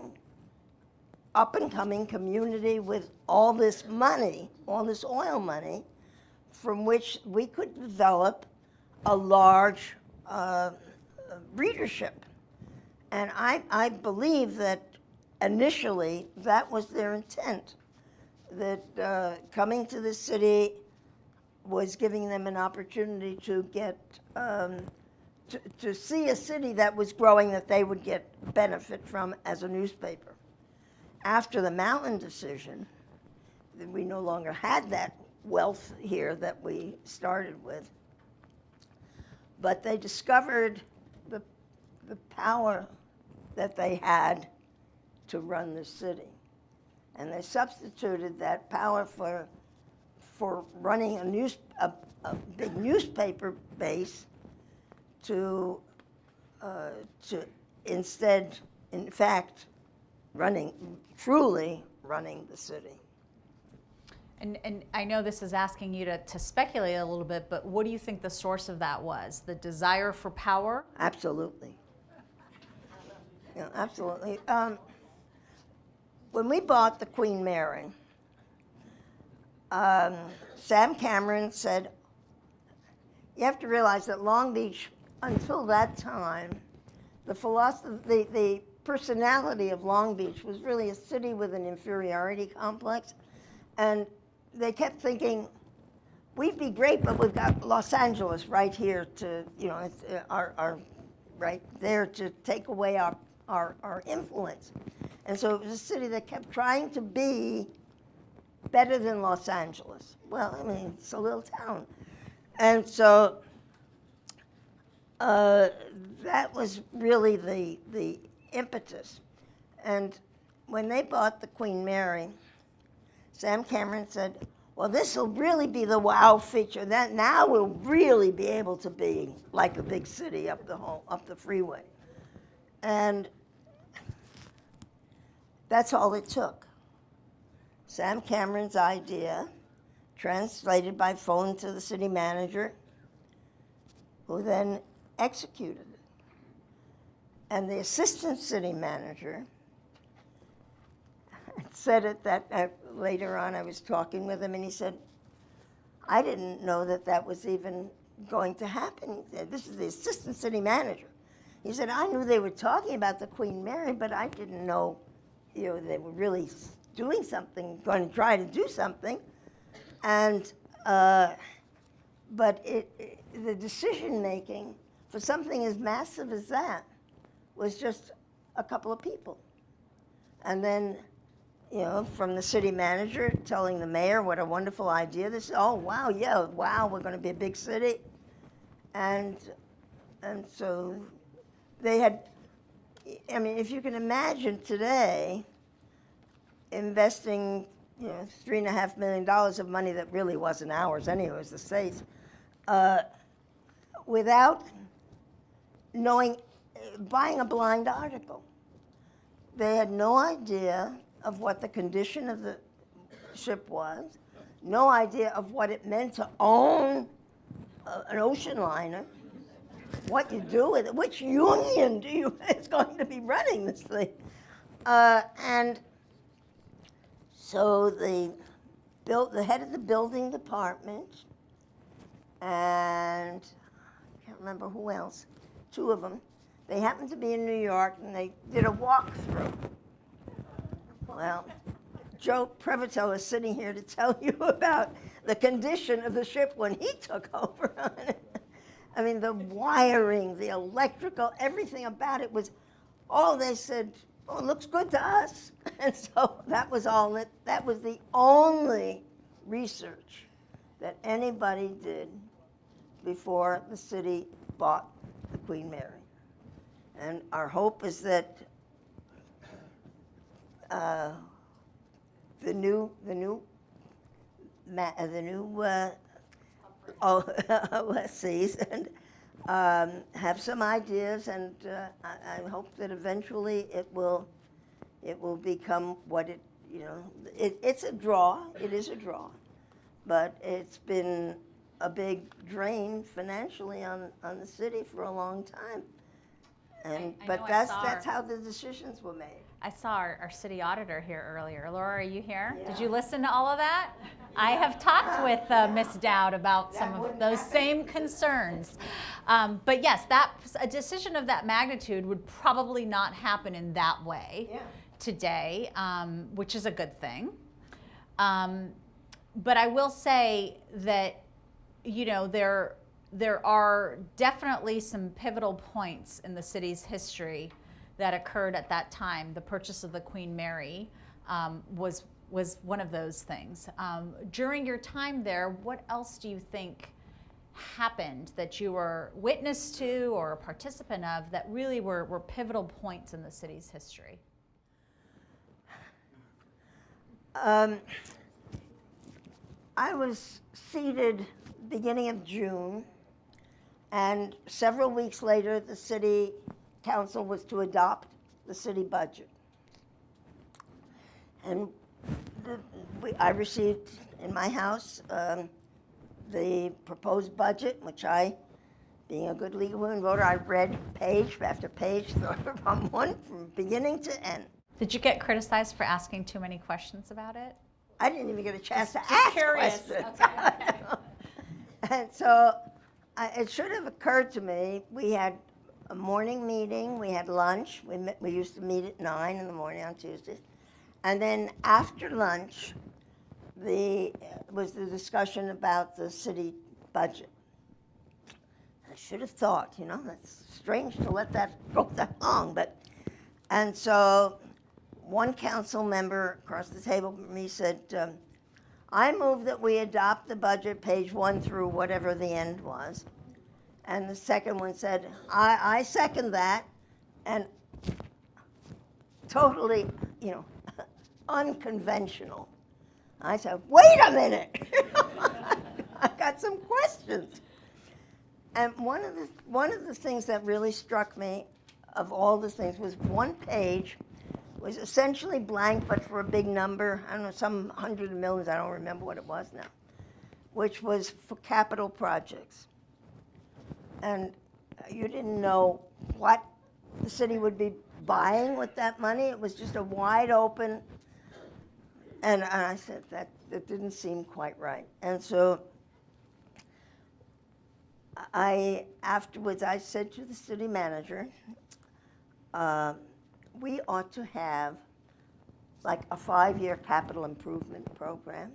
up-and-coming community with all this money, all this oil money, from which we could develop a large readership. And I believe that initially that was their intent, that coming to the city was giving them an opportunity to get to see a city that was growing that they would get benefit from as a newspaper. After the Mountain decision, we no longer had that wealth here that we started with, but they discovered the power that they had to run the city. And they substituted that power for running a big newspaper base to instead, in fact, truly running the city. And I know this is asking you to speculate a little bit, but what do you think the source of that was? The desire for power? Absolutely. Yeah, absolutely. When we bought the Queen Mary, Sam Cameron said, you have to realize that Long Beach, until that time, the personality of Long Beach was really a city with an inferiority complex. And they kept thinking, we'd be great, but we've got Los Angeles right here to, it's our right there to take away our influence. And so it was a city that kept trying to be better than Los Angeles. Well, I mean, it's a little town. And so that was really the impetus. And when they bought the Queen Mary, Sam Cameron said, well, this will really be the wow feature. That now we'll really be able to be like a big city up the freeway. And that's all it took. Sam Cameron's idea, translated by phone to the city manager, who then executed it. And the assistant city manager said it that later on I was talking with him, and he said, I didn't know that was even going to happen. He said, this is the assistant city manager. He said, I knew they were talking about the Queen Mary, but I didn't know, they were really doing something, going to try to do something. And, but the decision making for something as massive as that was just a couple of people. And then, from the city manager telling the mayor what a wonderful idea this is. Oh, wow, yeah, wow, we're going to be a big city. And so they had, if you can imagine today investing, $3.5 million of money that really wasn't ours anyway, it was the state's, without knowing, buying a blind article. They had no idea of what the condition of the ship was, no idea of what it meant to own an ocean liner, what you do with it, which union is going to be running this thing. And so the head of the building department, and I can't remember who else, two of them, they happened to be in New York, and they did a walkthrough. Well, Joe Prevotel is sitting here to tell you about the condition of the ship when he took over on it. I mean, the wiring, the electrical, everything about it was, they said, it looks good to us. And so that was all, that was the only research that anybody did before the city bought the Queen Mary. And our hope is that the new lessees and have some ideas, and I hope that eventually it will become what it's a draw. It is a draw, but it's been a big drain financially on the city for a long time. And but that's how the decisions were made. I saw our city auditor here earlier. Laura, are you here? Yeah. Did you listen to all of that? I have talked with Ms. Dowd about some of those same concerns. But yes, a decision of that magnitude would probably not happen in that way today, which is a good thing. But I will say that, there are definitely some pivotal points in the city's history that occurred at that time. The purchase of the Queen Mary was one of those things. During your time there, what else do you think happened that you were witness to or a participant of that really were pivotal points in the city's history? I was seated beginning of June, and several weeks later, the city council was to adopt the city budget. And I received in my house the proposed budget, which I, being a good legal woman voter, I read page after page from beginning to end. Did you get criticized for asking too many questions about it? I didn't even get a chance to ask questions. Okay. And so it should have occurred to me, we had a morning meeting, we had lunch. We used to meet at 9 in the morning on Tuesdays. And then after lunch, was the discussion about the city budget. I should have thought, that's strange to let that go that long. And so one council member across the table from me said, I move that we adopt the budget, page 1 through whatever the end was. And the second one said, I second that, and totally, unconventional. I said, wait a minute, I got some questions. And one of the things that really struck me of all the things was one page was essentially blank, but for a big number, I don't know, some hundred of millions, I don't remember what it was now, which was for capital projects. And you didn't know what the city would be buying with that money. It was just a wide open, and I said that didn't seem quite right. And so afterwards I said to the city manager, we ought to have like a 5-year capital improvement program,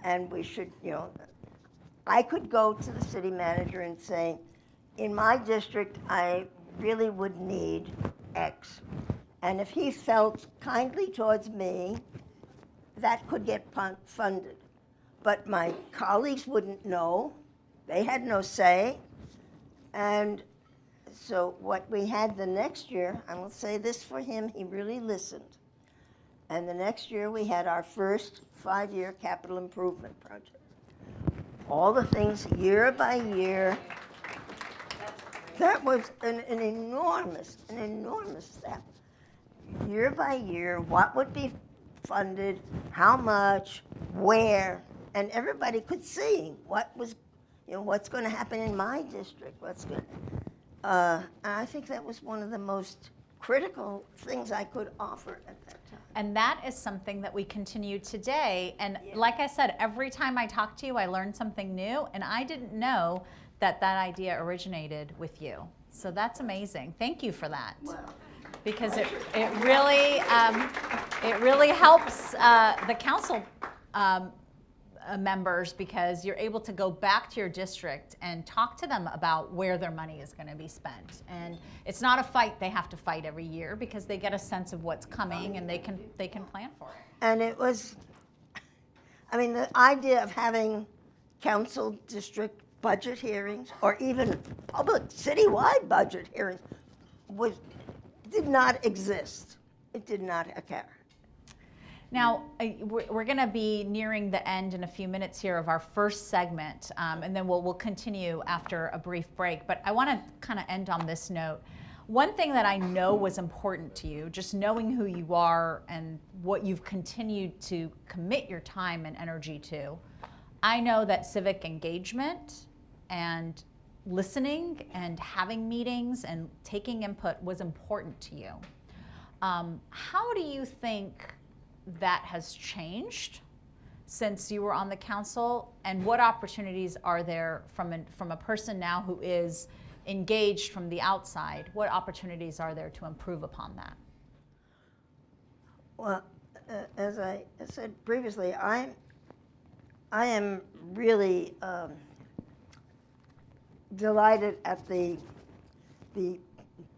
and we should, I could go to the city manager and say, in my district, I really would need X. And if he felt kindly towards me, that could get funded. But my colleagues wouldn't know. They had no say. And so what we had the next year, I will say this for him, he really listened. And the next year we had our first 5-year capital improvement project. All the things year by year. That was an enormous step. Year by year, what would be funded, how much, where, and everybody could see what was, what's going to happen in my district, and I think that was one of the most critical things I could offer at that time. And that is something that we continue today. And like I said, every time I talk to you, I learn something new, and I didn't know that idea originated with you. So that's amazing. Thank you for that. Wow. Because it really helps the council members, because you're able to go back to your district and talk to them about where their money is going to be spent. And it's not a fight they have to fight every year, because they get a sense of what's coming and they can plan for it. And it was, the idea of having council district budget hearings or even public citywide budget hearings did not exist. It did not occur. Now, we're going to be nearing the end in a few minutes here of our first segment, and then we'll continue after a brief break. But I want to kind of end on this note. One thing that I know was important to you, just knowing who you are and what you've continued to commit your time and energy to, I know that civic engagement and listening and having meetings and taking input was important to you. How do you think that has changed since you were on the council, and what opportunities are there from a person now who is engaged from the outside? What opportunities are there to improve upon that? Well, as I said previously, I am really delighted at the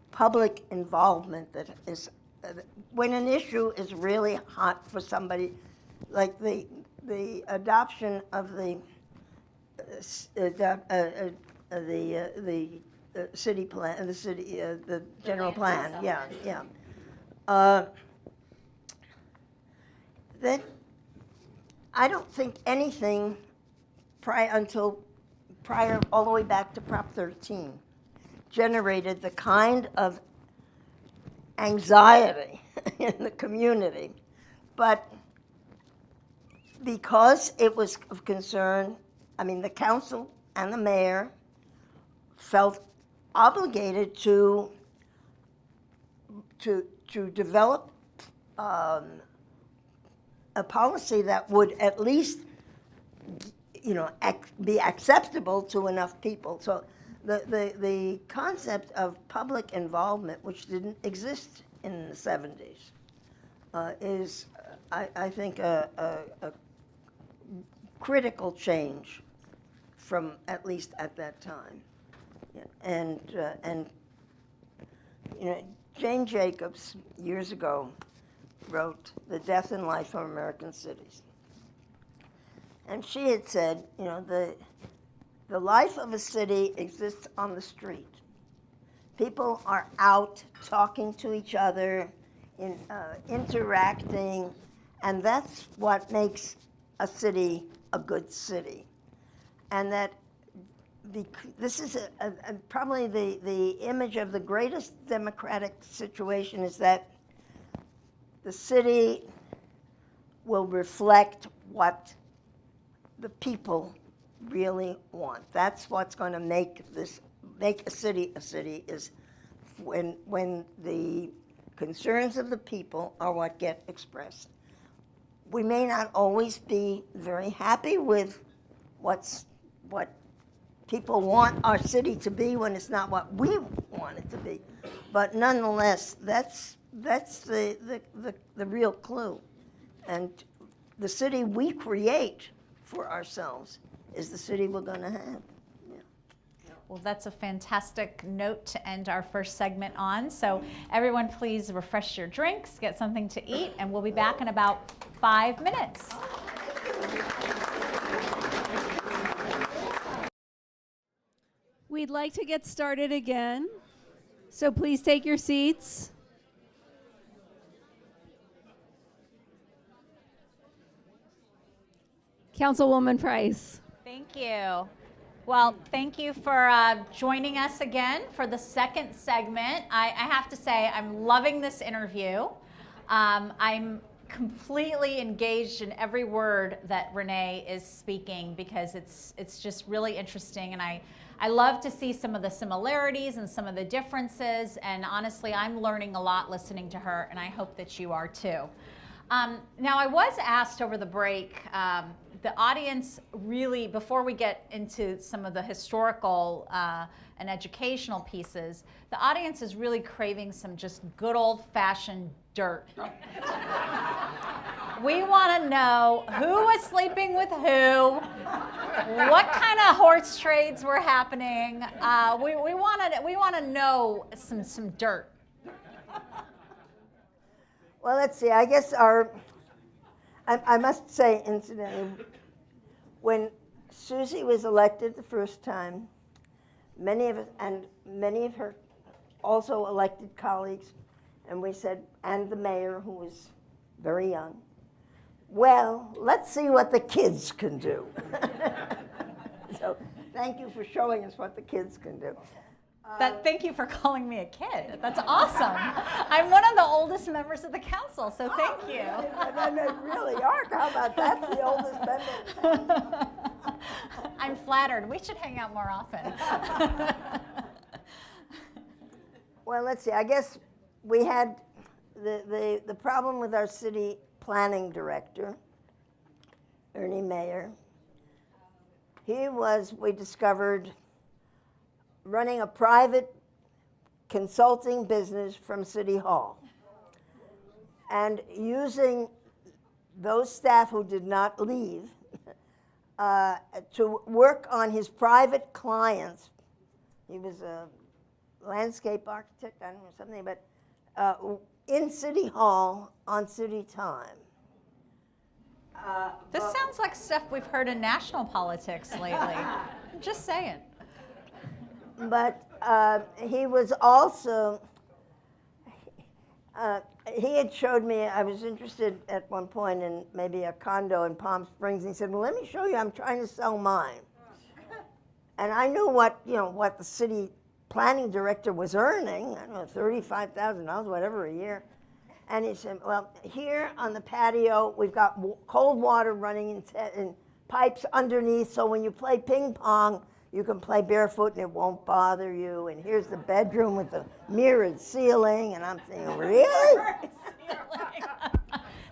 public involvement that is when an issue is really hot for somebody, like the adoption of the city plan, the general plan, then I don't think anything prior all the way back to Prop 13 generated the kind of anxiety in the community. But because it was of concern, I mean, the council and the mayor felt obligated to develop a policy that would at least, be acceptable to enough people. So the concept of public involvement, which didn't exist in the 70s, is, I think, a critical change from at least at that time. And Jane Jacobs, years ago, wrote The Death and Life of American Cities. And she had said, the life of a city exists on the street. People are out talking to each other, interacting, and that's what makes a city a good city. And that this is probably the image of the greatest democratic situation is that the city will reflect what the people really want. That's what's going to make a city is when the concerns of the people are what get expressed. We may not always be very happy with what people want our city to be when it's not what we want it to be, but nonetheless, that's the real clue. And the city we create for ourselves is the city we're going to have. Well, that's a fantastic note to end our first segment on. So everyone, please refresh your drinks, get something to eat, and we'll be back in about 5 minutes. We'd like to get started again, so please take your seats. Councilwoman Price. Thank you. Well, thank you for joining us again for the second segment. I have to say, I'm loving this interview. I'm completely engaged in every word that Renee is speaking because it's just really interesting, and I love to see some of the similarities and some of the differences, and honestly, I'm learning a lot listening to her, and I hope that you are too. Now, I was asked over the break, the audience really, before we get into some of the historical and educational pieces, the audience is really craving some just good old-fashioned dirt. We want to know who was sleeping with who, what kind of horse trades were happening. We want to know some dirt. Well, let's see. I guess I must say, incidentally, when Suzie was elected the first time. Many of her also elected colleagues, and we said, and the mayor, who was very young, well, let's see what the kids can do. So thank you for showing us what the kids can do. Thank you for calling me a kid. That's awesome. I'm one of the oldest members of the council, so thank you. No, really are. How about that's the oldest member? I'm flattered. We should hang out more often. Well, let's see. I guess we had the problem with our city planning director, Ernie Mayer. He was, we discovered, running a private consulting business from City Hall and using those staff who did not leave to work on his private clients. He was a landscape architect, I don't know, something, but in City Hall on city time. This sounds like stuff we've heard in national politics lately. I'm just saying. But he was also, he had showed me, I was interested at one point in maybe a condo in Palm Springs. He said, well, let me show you, I'm trying to sell mine. And I knew what the city planning director was earning, I don't know, $35,000, whatever, a year. And he said, well, here on the patio, we've got cold water running in pipes underneath, so when you play ping pong, you can play barefoot and it won't bother you. And here's the bedroom with the mirrored ceiling. And I'm thinking, really?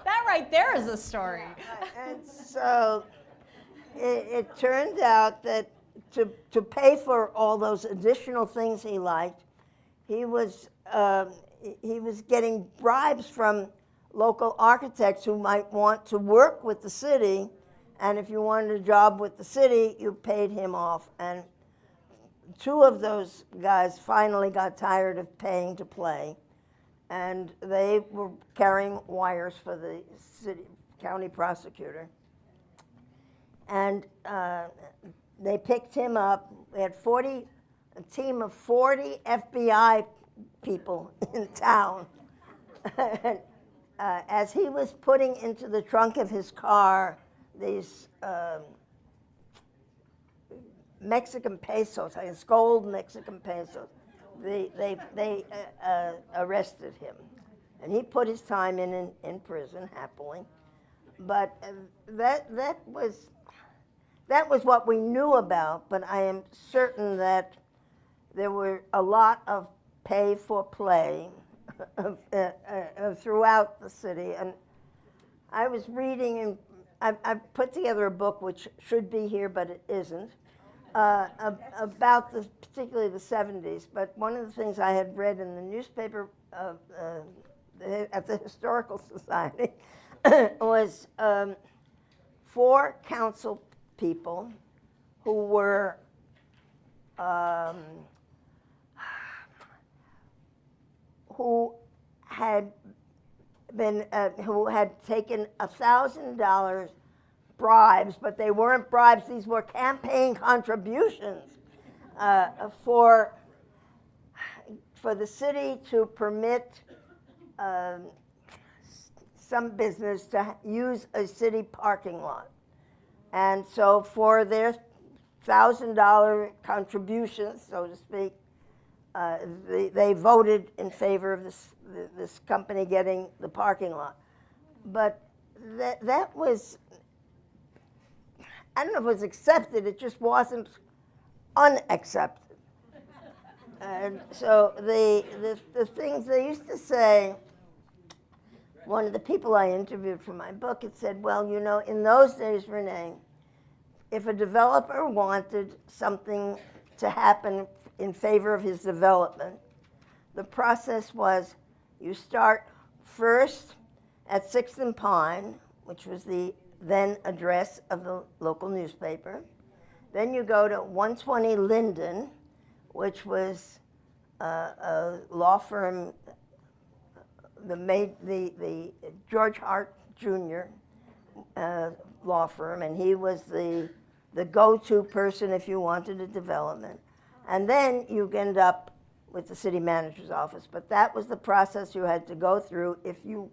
That right there is a story. And so it turned out that to pay for all those additional things he liked, he was getting bribes from local architects who might want to work with the city. And if you wanted a job with the city, you paid him off. And two of those guys finally got tired of paying to play. And they were carrying wires for the county prosecutor. And they picked him up. They had a team of 40 FBI people in town. And, as he was putting into the trunk of his car these Mexican pesos, gold Mexican pesos, they arrested him. And he put his time in prison happily. But that was what we knew about, but I am certain that there were a lot of pay for play throughout the city. And I was reading, and I've put together a book which should be here, but it isn't, about particularly the 70s. But one of the things I had read in the newspaper at the Historical Society was 4 council people who were who had taken $1,000 bribes, but they weren't bribes, these were campaign contributions for the city to permit some business to use a city parking lot. And so for their $1,000 contributions, so to speak, they voted in favor of this company getting the parking lot. But that was, I don't know if it was accepted, it just wasn't unaccepted. And so the things they used to say, one of the people I interviewed for my book had said, well, you know, in those days, Renee, if a developer wanted something to happen in favor of his development, the process was you start first at 6th and Pine, which was the then address of the local newspaper. Then you go to 120 Linden, which was a law firm, the George Hart Jr. Law firm, and he was the the go-to person if you wanted a development. And then you end up with the city manager's office. But that was the process you had to go through if you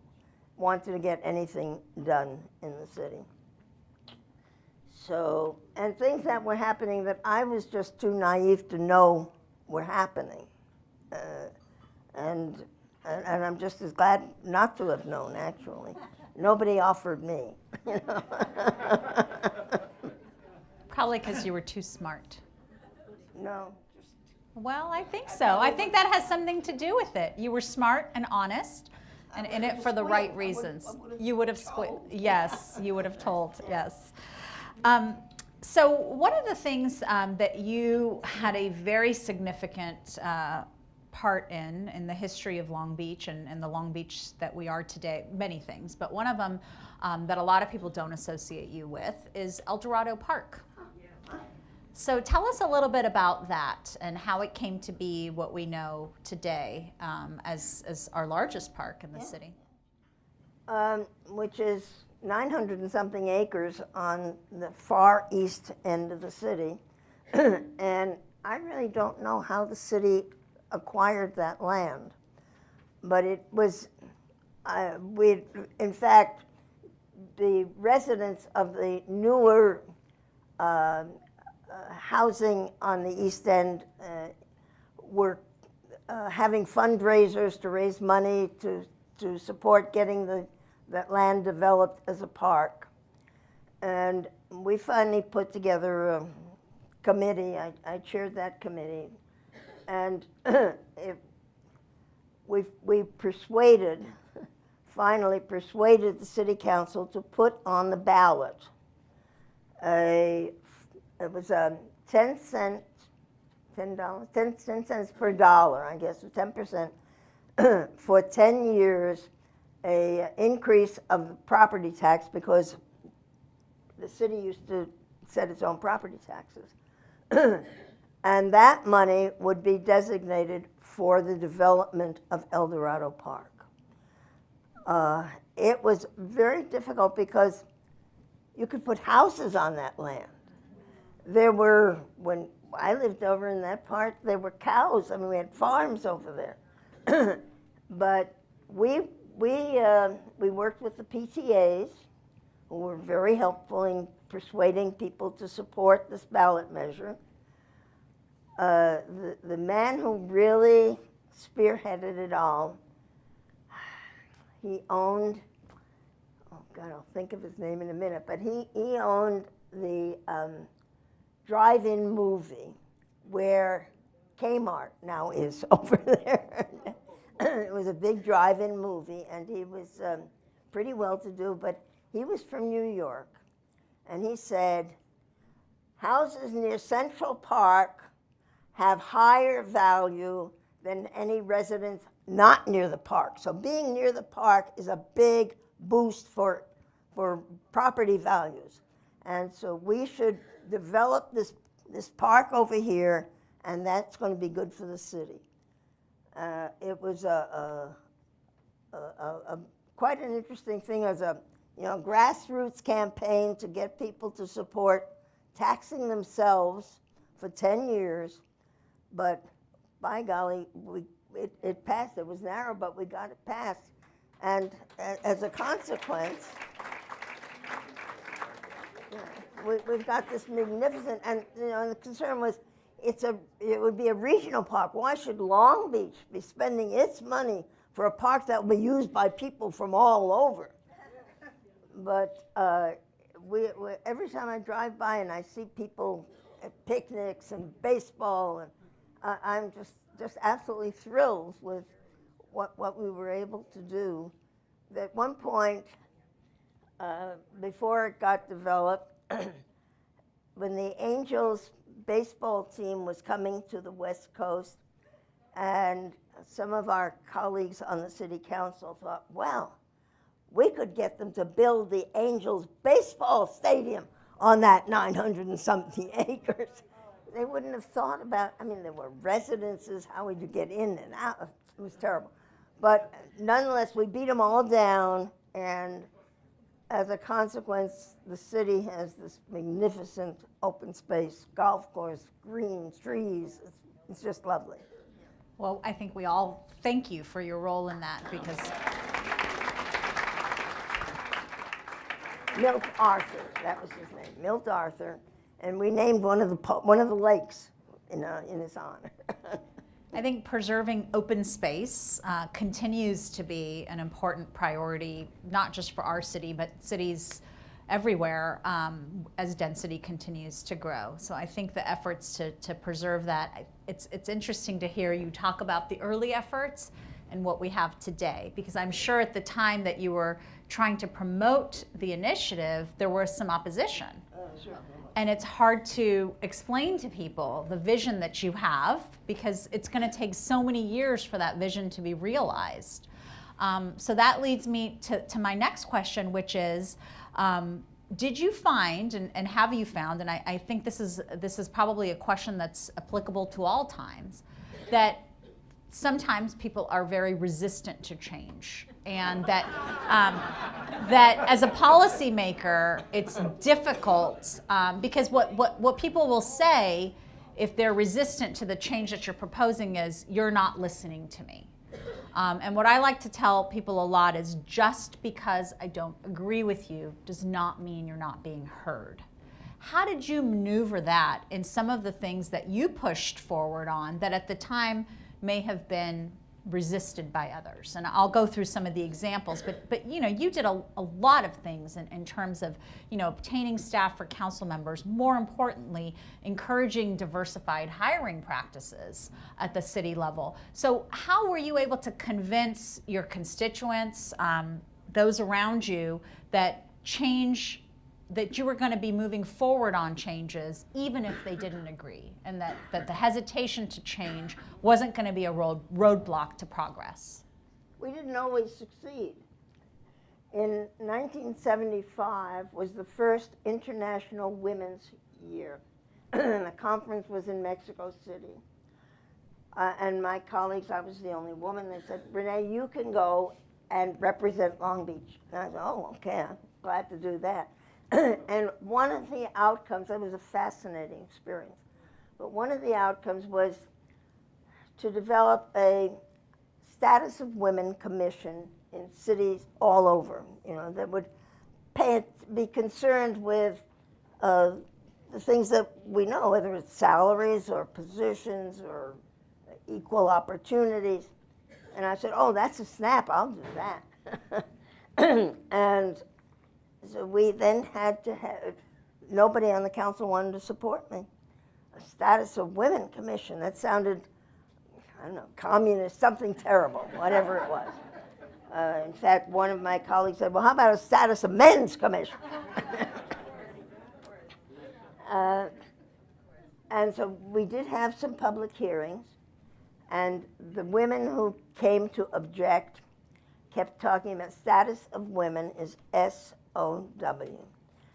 wanted to get anything done in the city. So, and things that were happening that I was just too naive to know were happening. And I'm just as glad not to have known, actually. Nobody offered me. You know? Probably because you were too smart. No. Well, I think so. I think that has something to do with it. You were smart and honest and in it for the right reasons. You would have yes, you would have told, yes. So one of the things that you had a very significant part in the history of Long Beach and the Long Beach that we are today, many things, but one of them that a lot of people don't associate you with is Dorado Park. So tell us a little bit about that and how it came to be what we know today as our largest park in the city. Which is 900 and something acres on the far east end of the city. And I really don't know how the city acquired that land. But it was, in fact, the residents of the newer housing on the East End were having fundraisers to raise money to support getting that land developed as a park. And we finally put together a committee. I chaired that committee. And we persuaded, finally persuaded the city council to put on the ballot it was a 10 cents per dollar, I guess, 10%, for 10 years, a increase of the property tax because the city used to set its own property taxes. And that money would be designated for the development of Dorado Park. It was very difficult because you could put houses on that land. There were, when I lived over in that part, there were cows. I mean, we had farms over there. But we worked with the PTAs, who were very helpful in persuading people to support this ballot measure. The man who really spearheaded it all, he owned, oh God, I'll think of his name in a minute, but he owned the drive-in movie where Kmart now is over there. It was a big drive-in movie, and he was pretty well-to-do, but he was from New York. And he said, houses near Central Park have higher value than any residence not near the park. So being near the park is a big boost for property values. And so we should develop this park over here, and that's going to be good for the city. It was quite an interesting thing as a grassroots campaign to get people to support taxing themselves for 10 years. But by golly, it passed. It was narrow, but we got it passed. And as a consequence, we've got this magnificent, and the concern was it would be a regional park. Why should Long Beach be spending its money for a park that will be used by people from all over? But every time I drive by and I see people at picnics and baseball, and I'm just absolutely thrilled with what we were able to do. At one point, before it got developed, when the Angels baseball team was coming to the West Coast, and some of our colleagues on the city council thought, well, we could get them to build the Angels baseball stadium on that 900 and something acres. They wouldn't have thought about, there were residences, how would you get in and out? It was terrible. But nonetheless, we beat them all down, and as a consequence, the city has this magnificent open space, golf course, green, trees. It's just lovely. Well, I think we all thank you for your role in that, because Milt Arthur, that was his name, Milt Arthur, and we named one of the lakes in his honor. I think preserving open space continues to be an important priority, not just for our city, but cities everywhere as density continues to grow. So I think the efforts to preserve that, it's interesting to hear you talk about the early efforts and what we have today, because I'm sure at the time that you were trying to promote the initiative, there was some opposition. Sure. And it's hard to explain to people the vision that you have, because it's going to take so many years for that vision to be realized. So that leads me to my next question, which is, did you find, and have you found, and I think this is probably a question that's applicable to all times, that sometimes people are very resistant to change, and that that as a policymaker, it's difficult because what people will say if they're resistant to the change that you're proposing is, you're not listening to me. And what I like to tell people a lot is, just because I don't agree with you does not mean you're not being heard. How did you maneuver that in some of the things that you pushed forward on that at the time may have been resisted by others? And I'll go through some of the examples, but you know, you did a lot of things in terms of, you know, obtaining staff for council members, more importantly, encouraging diversified hiring practices at the city level. So how were you able to convince your constituents, those around you, that you were going to be moving forward on changes even if they didn't agree, and that the hesitation to change wasn't going to be a roadblock to progress? We didn't always succeed. In 1975 was the first International Women's Year. The conference was in Mexico City. And my colleagues, I was the only woman, they said, Renee, you can go and represent Long Beach. And I said, oh, okay, I'm glad to do that. And one of the outcomes, it was a fascinating experience, but one of the outcomes was to develop a status of women commission in cities all over, you know, that would be concerned with the things that we know, whether it's salaries or positions or equal opportunities. And I said, oh, that's a snap, I'll do that. And so we then had to have, nobody on the council wanted to support me. A status of women commission, that sounded, I don't know, communist, something terrible, whatever it was. In fact, one of my colleagues said, well, how about a status of men's commission? And so we did have some public hearings, and the women who came to object kept talking about status of women is S-O-W.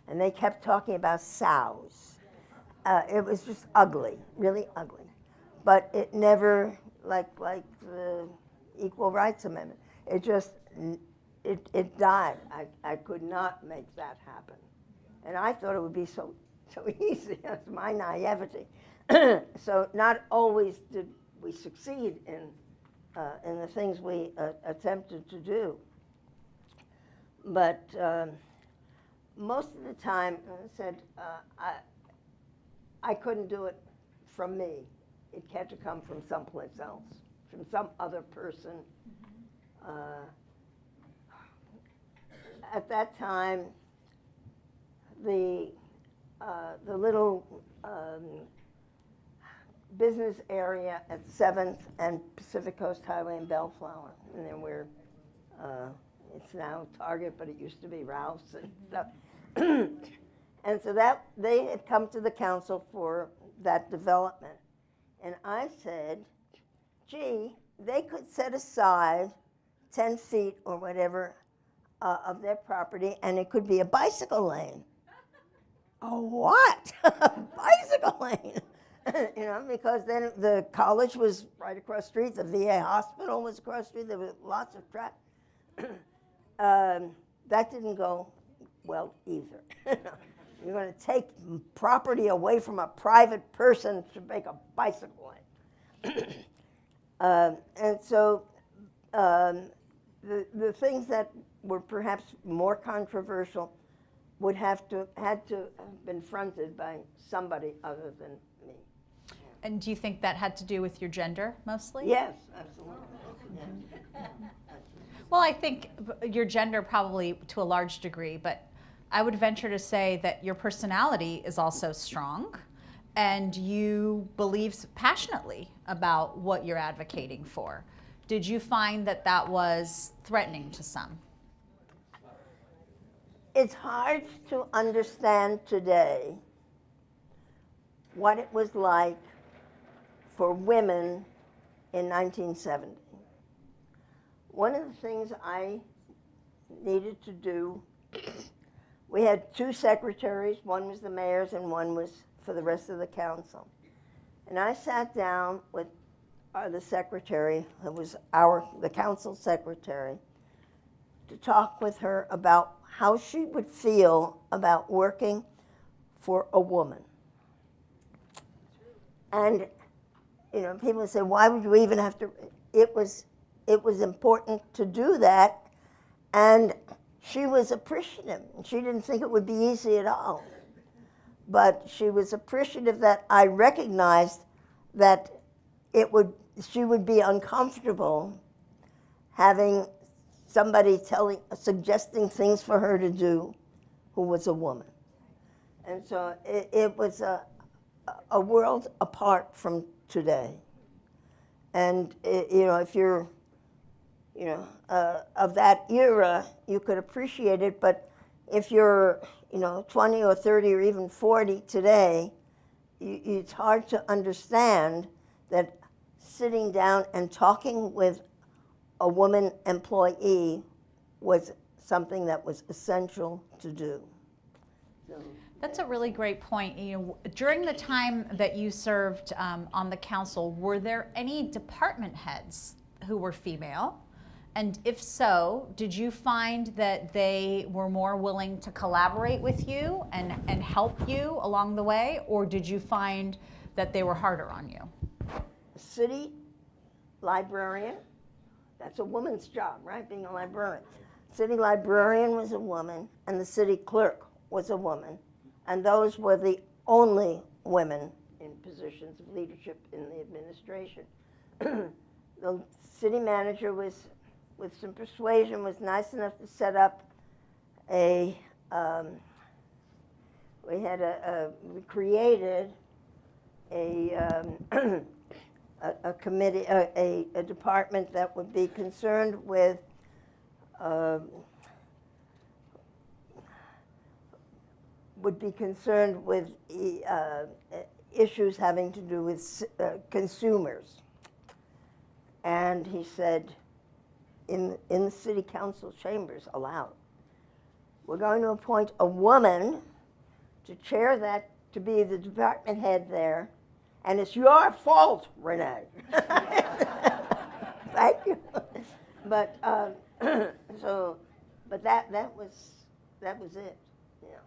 And they kept talking about sows. It was just ugly, really ugly. But it never, like the Equal Rights Amendment, it just, it died. I could not make that happen. And I thought it would be so easy. That's my naivety. So not always did we succeed in the things we attempted to do. But most of the time, I said, I couldn't do it from me. It had to come from someplace else, from some other person. At that time, the little business area at 7th and Pacific Coast Highway in Bellflower, and then it's now Target, but it used to be Ralph's and stuff. And so that they had come to the council for that development. And I said, gee, they could set aside 10 feet or whatever of their property, and it could be a bicycle lane. A what? A bicycle lane? You know, because then the college was right across the street, the VA hospital was across the street, there was lots of traffic. That didn't go well either. You're going to take property away from a private person to make a bicycle lane. And so the things that were perhaps more controversial would had to have been fronted by somebody other than me. And do you think that had to do with your gender mostly? Yes, absolutely. Yeah. Well, I think your gender probably to a large degree, but I would venture to say that your personality is also strong and you believe passionately about what you're advocating for. Did you find that that was threatening to some? It's hard to understand today what it was like for women in 1970. One of the things I needed to do, we had two secretaries, one was the mayor's and one was for the rest of the council. And I sat down with the secretary, who was the council secretary, to talk with her about how she would feel about working for a woman. And, you know, people say, why would you even have to? It was important to do that, and she was appreciative. She didn't think it would be easy at all. But she was appreciative that I recognized that she would be uncomfortable having somebody suggesting things for her to do who was a woman. And so it was a world apart from today. And, you know, if you're, you know, of that era, you could appreciate it, but if you're, you know, 20 or 30 or even 40 today, it's hard to understand that sitting down and talking with a woman employee was something that was essential to do. So, that's a really great point. You know, during the time that you served on the council, were there any department heads who were female? And if so, did you find that they were more willing to collaborate with you and help you along the way, or did you find that they were harder on you? City librarian, that's a woman's job, right, being a librarian. City librarian was a woman, and the city clerk was a woman, and those were the only women in positions of leadership in the administration. The city manager was, with some persuasion, was nice enough to set up we created a committee, a department that would be concerned with issues having to do with consumers. And he said, in the city council chambers aloud, we're going to appoint a woman to chair that, to be the department head there, and it's your fault, Renee. Thank you. But but that was it. Yeah.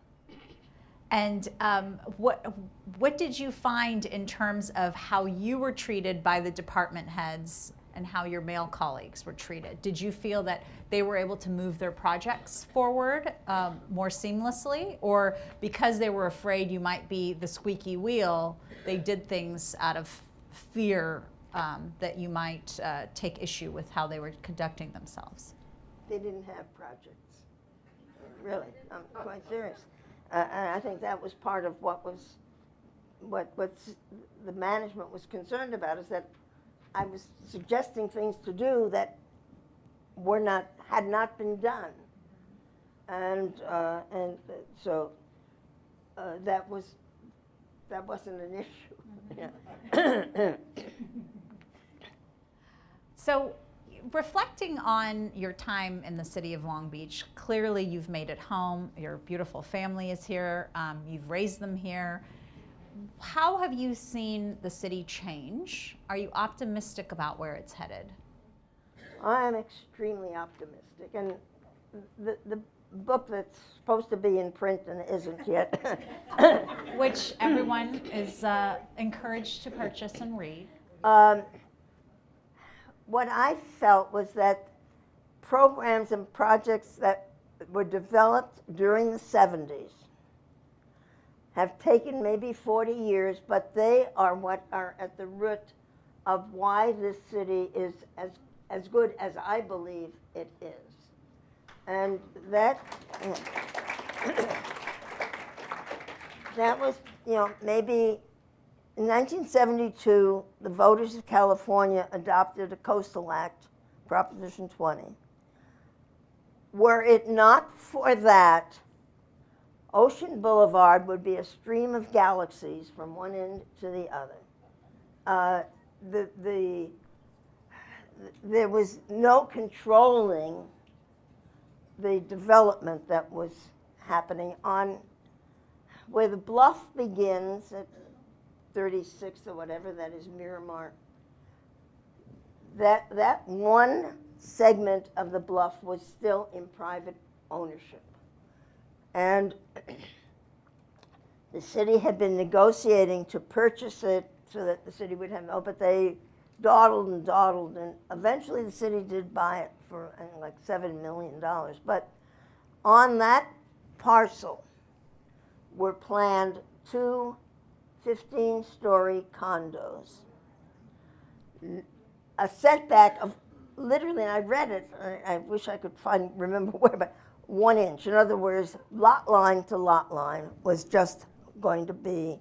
And what did you find in terms of how you were treated by the department heads and how your male colleagues were treated? Did you feel that they were able to move their projects forward more seamlessly, or because they were afraid you might be the squeaky wheel, they did things out of fear that you might take issue with how they were conducting themselves? They didn't have projects. Really, I'm quite serious. And I think that was part of what the management was concerned about, is that I was suggesting things to do that had not been done, and so that wasn't an issue. Yeah. So, reflecting on your time in the city of Long Beach, clearly you've made it home. Your beautiful family is here. You've raised them here. How have you seen the city change? Are you optimistic about where it's headed? I am extremely optimistic, and book that's supposed to be in print and isn't yet. Which everyone is encouraged to purchase and read. What I felt was that programs and projects that were developed during the 70s have taken maybe 40 years, but they are what are at the root of why this city is as good as I believe it is. And that that was, maybe in 1972, the voters of California adopted a Coastal Act, Proposition 20. Were it not for that, Ocean Boulevard would be a stream of galaxies from one end to the other. There was no controlling the development that was happening on where the bluff begins at 36th or whatever that is, Miramar. That one segment of the bluff was still in private ownership. And the city had been negotiating to purchase it so that the city would have, but they dawdled, and eventually the city did buy it for, I think, like $7 million. But on that parcel were planned two 15-story condos. A setback of literally, and I read it, I wish I could remember where, but 1 inch. In other words, lot line to lot line was just going to be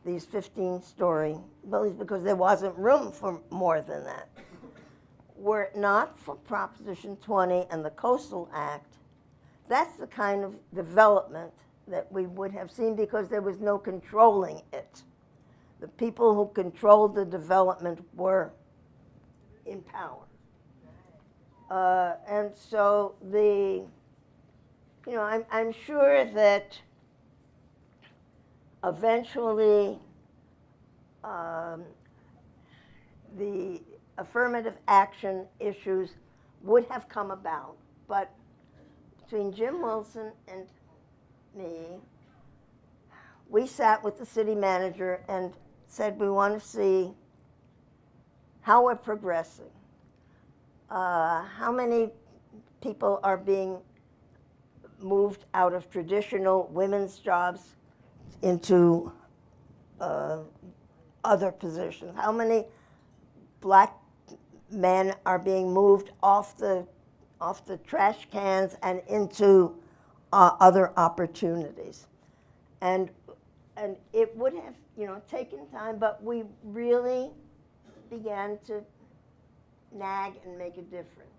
these 15-story buildings because there wasn't room for more than that. Were it not for Proposition 20 and the Coastal Act, that's the kind of development that we would have seen because there was no controlling it. The people who controlled the development were in power. And so I'm sure that eventually the affirmative action issues would have come about, but between Jim Wilson and me, we sat with the city manager and said we want to see how we're progressing, how many people are being moved out of traditional women's jobs into other positions, how many black men are being moved off the trash cans and into other opportunities. And it would have, taken time, but we really began to nag and make a difference.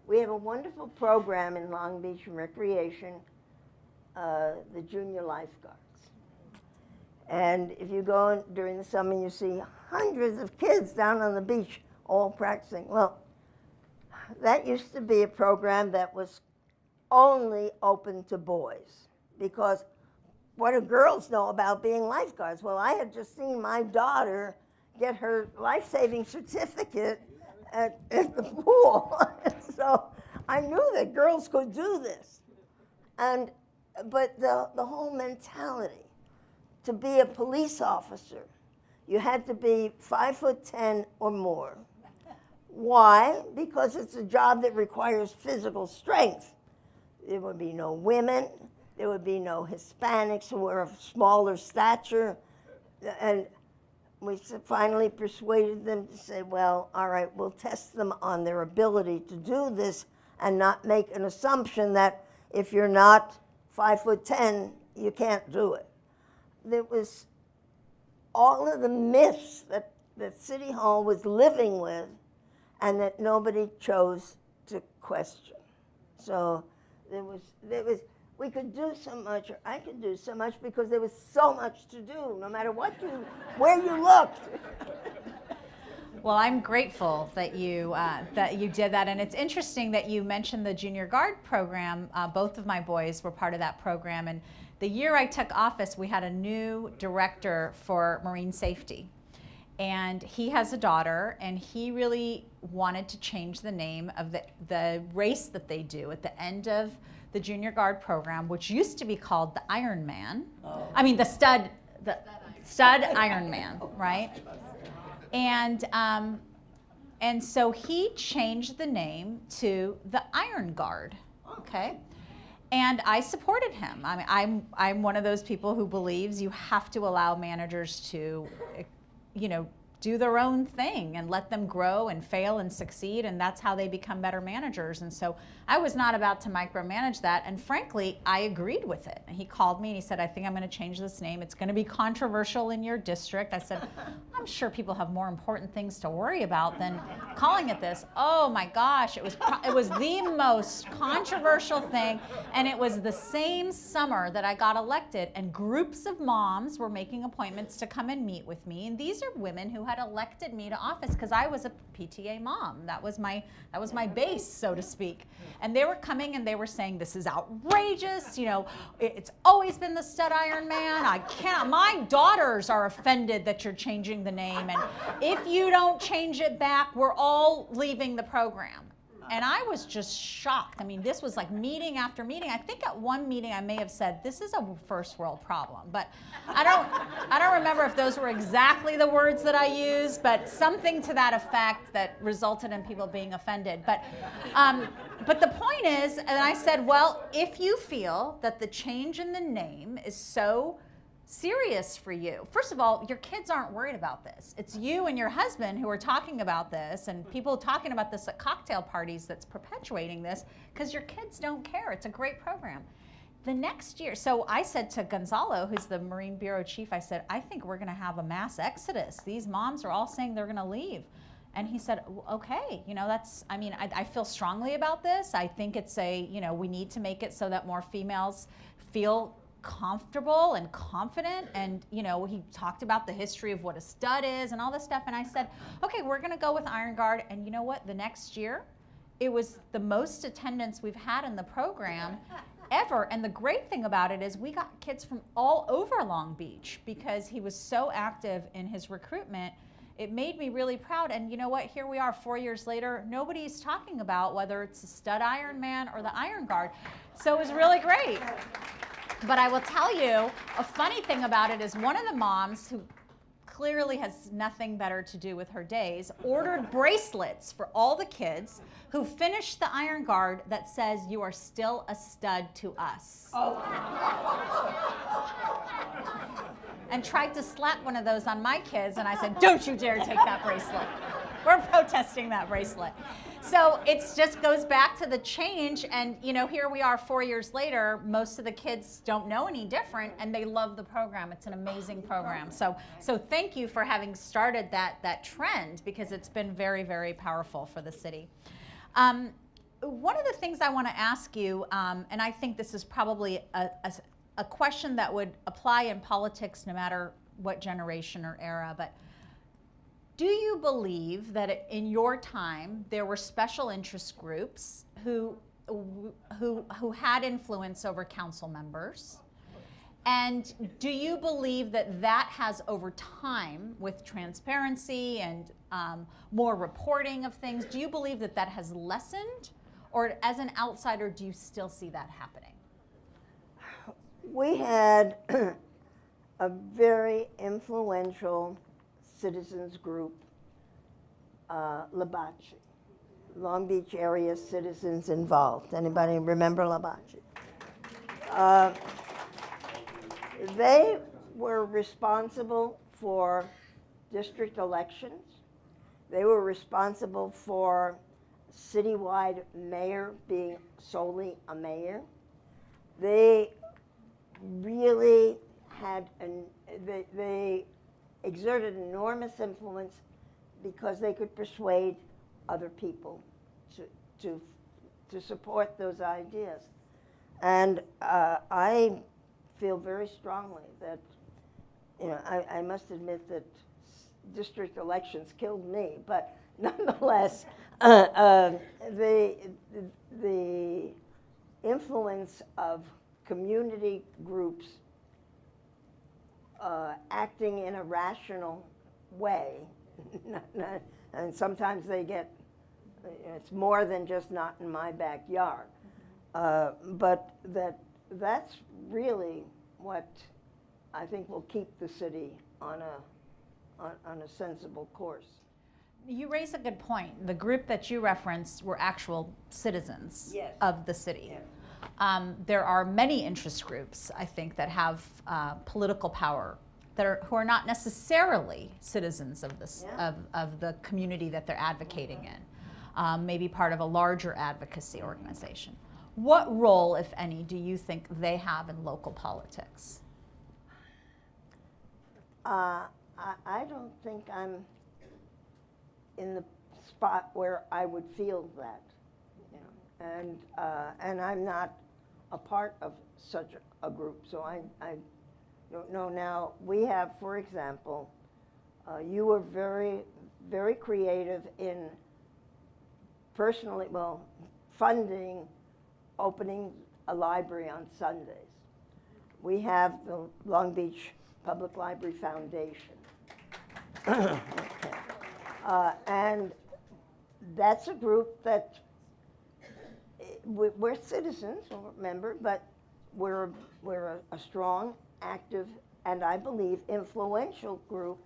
We have a wonderful program in Long Beach in recreation, the Junior Lifeguards. And if you go during the summer, you see hundreds of kids down on the beach all practicing. Well, that used to be a program that was only open to boys because what do girls know about being lifeguards? Well, I had just seen my daughter get her life-saving certificate at the pool. So I knew that girls could do this. But the whole mentality, to be a police officer, you had to be 5'10" or more. Why? Because it's a job that requires physical strength. There would be no women. There would be no Hispanics who were of smaller stature. And we finally persuaded them to say, well, all right, we'll test them on their ability to do this and not make an assumption that if you're not 5'10", you can't do it. There was all of the myths that City Hall was living with and that nobody chose to question. So we could do so much, or I could do so much because there was so much to do, no matter where you looked. Well, I'm grateful that you did that, and it's interesting that you mentioned the Junior Guard program. Both of my boys were part of that program, and the year I took office, we had a new director for marine safety, and he has a daughter, and he really wanted to change the name of the race that they do at the end of the junior guard program, which used to be called the Iron Man. I mean, the stud Iron Man, right? And so he changed the name to the Iron Guard, okay? And I supported him. I mean, I'm one of those people who believes you have to allow managers to, do their own thing and let them grow and fail and succeed, and that's how they become better managers. And so I was not about to micromanage that, and frankly, I agreed with it. And he called me and he said, I think I'm going to change this name. It's going to be controversial in your district. I said, I'm sure people have more important things to worry about than calling it this. Oh my gosh, it was the most controversial thing, and it was the same summer that I got elected, and groups of moms were making appointments to come and meet with me, and these are women who had elected me to office because I was a PTA mom. That was my base, so to speak. And they were coming and they were saying, this is outrageous. It's always been the Stud Iron Man. I can't. My daughters are offended that you're changing the name. And if you don't change it back, we're all leaving the program. And I was just shocked. I mean, this was like meeting after meeting. I think at one meeting I may have said, this is a first world problem. But I don't remember if those were exactly the words that I used, but something to that effect that resulted in people being offended. But the point is, and I said, well, if you feel that the change in the name is so serious for you. First of all, your kids aren't worried about this. It's you and your husband who are talking about this, and people talking about this at cocktail parties that's perpetuating this, because your kids don't care. It's a great program. The next year, so I said to Gonzalo, who's the Marine Bureau chief, I said, I think we're going to have a mass exodus. These moms are all saying they're going to leave. And he said, okay, I feel strongly about this. I think it's we need to make it so that more females feel comfortable and confident, and he talked about the history of what a stud is and all this stuff, and I said, okay, we're going to go with Iron Guard. And you know what, the next year it was the most attendance we've had in the program ever. And the great thing about it is we got kids from all over Long Beach because he was so active in his recruitment. It made me really proud. And you know what, here we are 4 years later, nobody's talking about whether it's the Stud Iron Man or the Iron Guard. So it was really great. But I will tell you, a funny thing about it is one of the moms, who clearly has nothing better to do with her days, ordered bracelets for all the kids who finished the Iron Guard that says, you are still a stud to us. Oh. And tried to slap one of those on my kids, and I said, don't you dare take that bracelet. We're protesting that bracelet. So it just goes back to the change, and here we are 4 years later, most of the kids don't know any different, and they love the program. It's an amazing program. So thank you for having started that trend, because it's been very, very powerful for the city. One of the things I want to ask you, and I think this is probably a question that would apply in politics no matter what generation or era, but do you believe that in your time there were special interest groups who had influence over council members? And do you believe that has over time, with transparency and more reporting of things, do you believe that has lessened? Or as an outsider, do you still see that happening? We had a very influential citizens group, Labachi, Long Beach area citizens involved. Anybody remember Labachi? They were responsible for district elections. They were responsible for citywide mayor being solely a mayor. They really had they exerted enormous influence because they could persuade other people to support those ideas. And I feel very strongly that, I must admit that district elections killed me, but nonetheless, the influence of community groups acting in a rational way, and sometimes they get, it's more than just not in my backyard. But that's really what I think will keep the city on a sensible course. You raise a good point. The group that you referenced were actual citizens Yes. of the city. Yes. There are many interest groups, I think, that have political power who are not necessarily citizens of this of the community that they're advocating in, maybe part of a larger advocacy organization. What role, if any, do you think they have in local politics? I don't think I'm in the spot where I would feel that, you know, and I'm not a part of such a group, so I don't know. Now, we have, for example, you were very, very creative in funding opening a library on Sundays. We have the Long Beach Public Library Foundation. Okay. And that's a group that we're citizens, remember, but we're a strong, active, and I believe influential group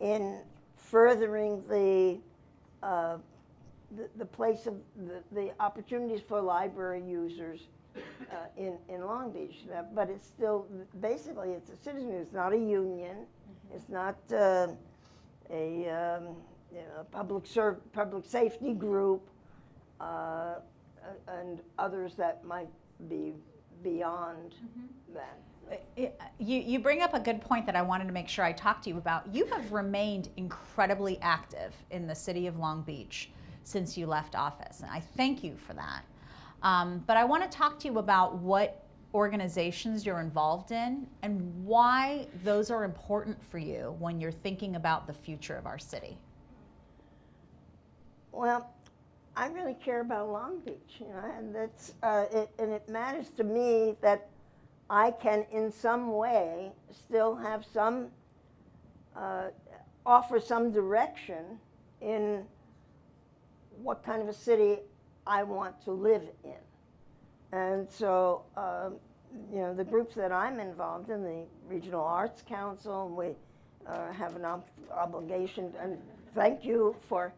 in furthering the place of the opportunities for library users in Long Beach. But it's still, basically, it's a citizen. It's not a union. Mm-hmm. It's not a public safety group and others that might be beyond that. You bring up a good point that I wanted to make sure I talked to you about. You have remained incredibly active in the city of Long Beach since you left office, and I thank you for that. But I want to talk to you about what organizations you're involved in and why those are important for you when you're thinking about the future of our city. Well, I really care about Long Beach, you know, and that's and it matters to me that I can, in some way, still have some offer some direction in what kind of a city I want to live in. And so, you know, the groups that I'm involved in, the Regional Arts Council, we have an obligation, and thank you for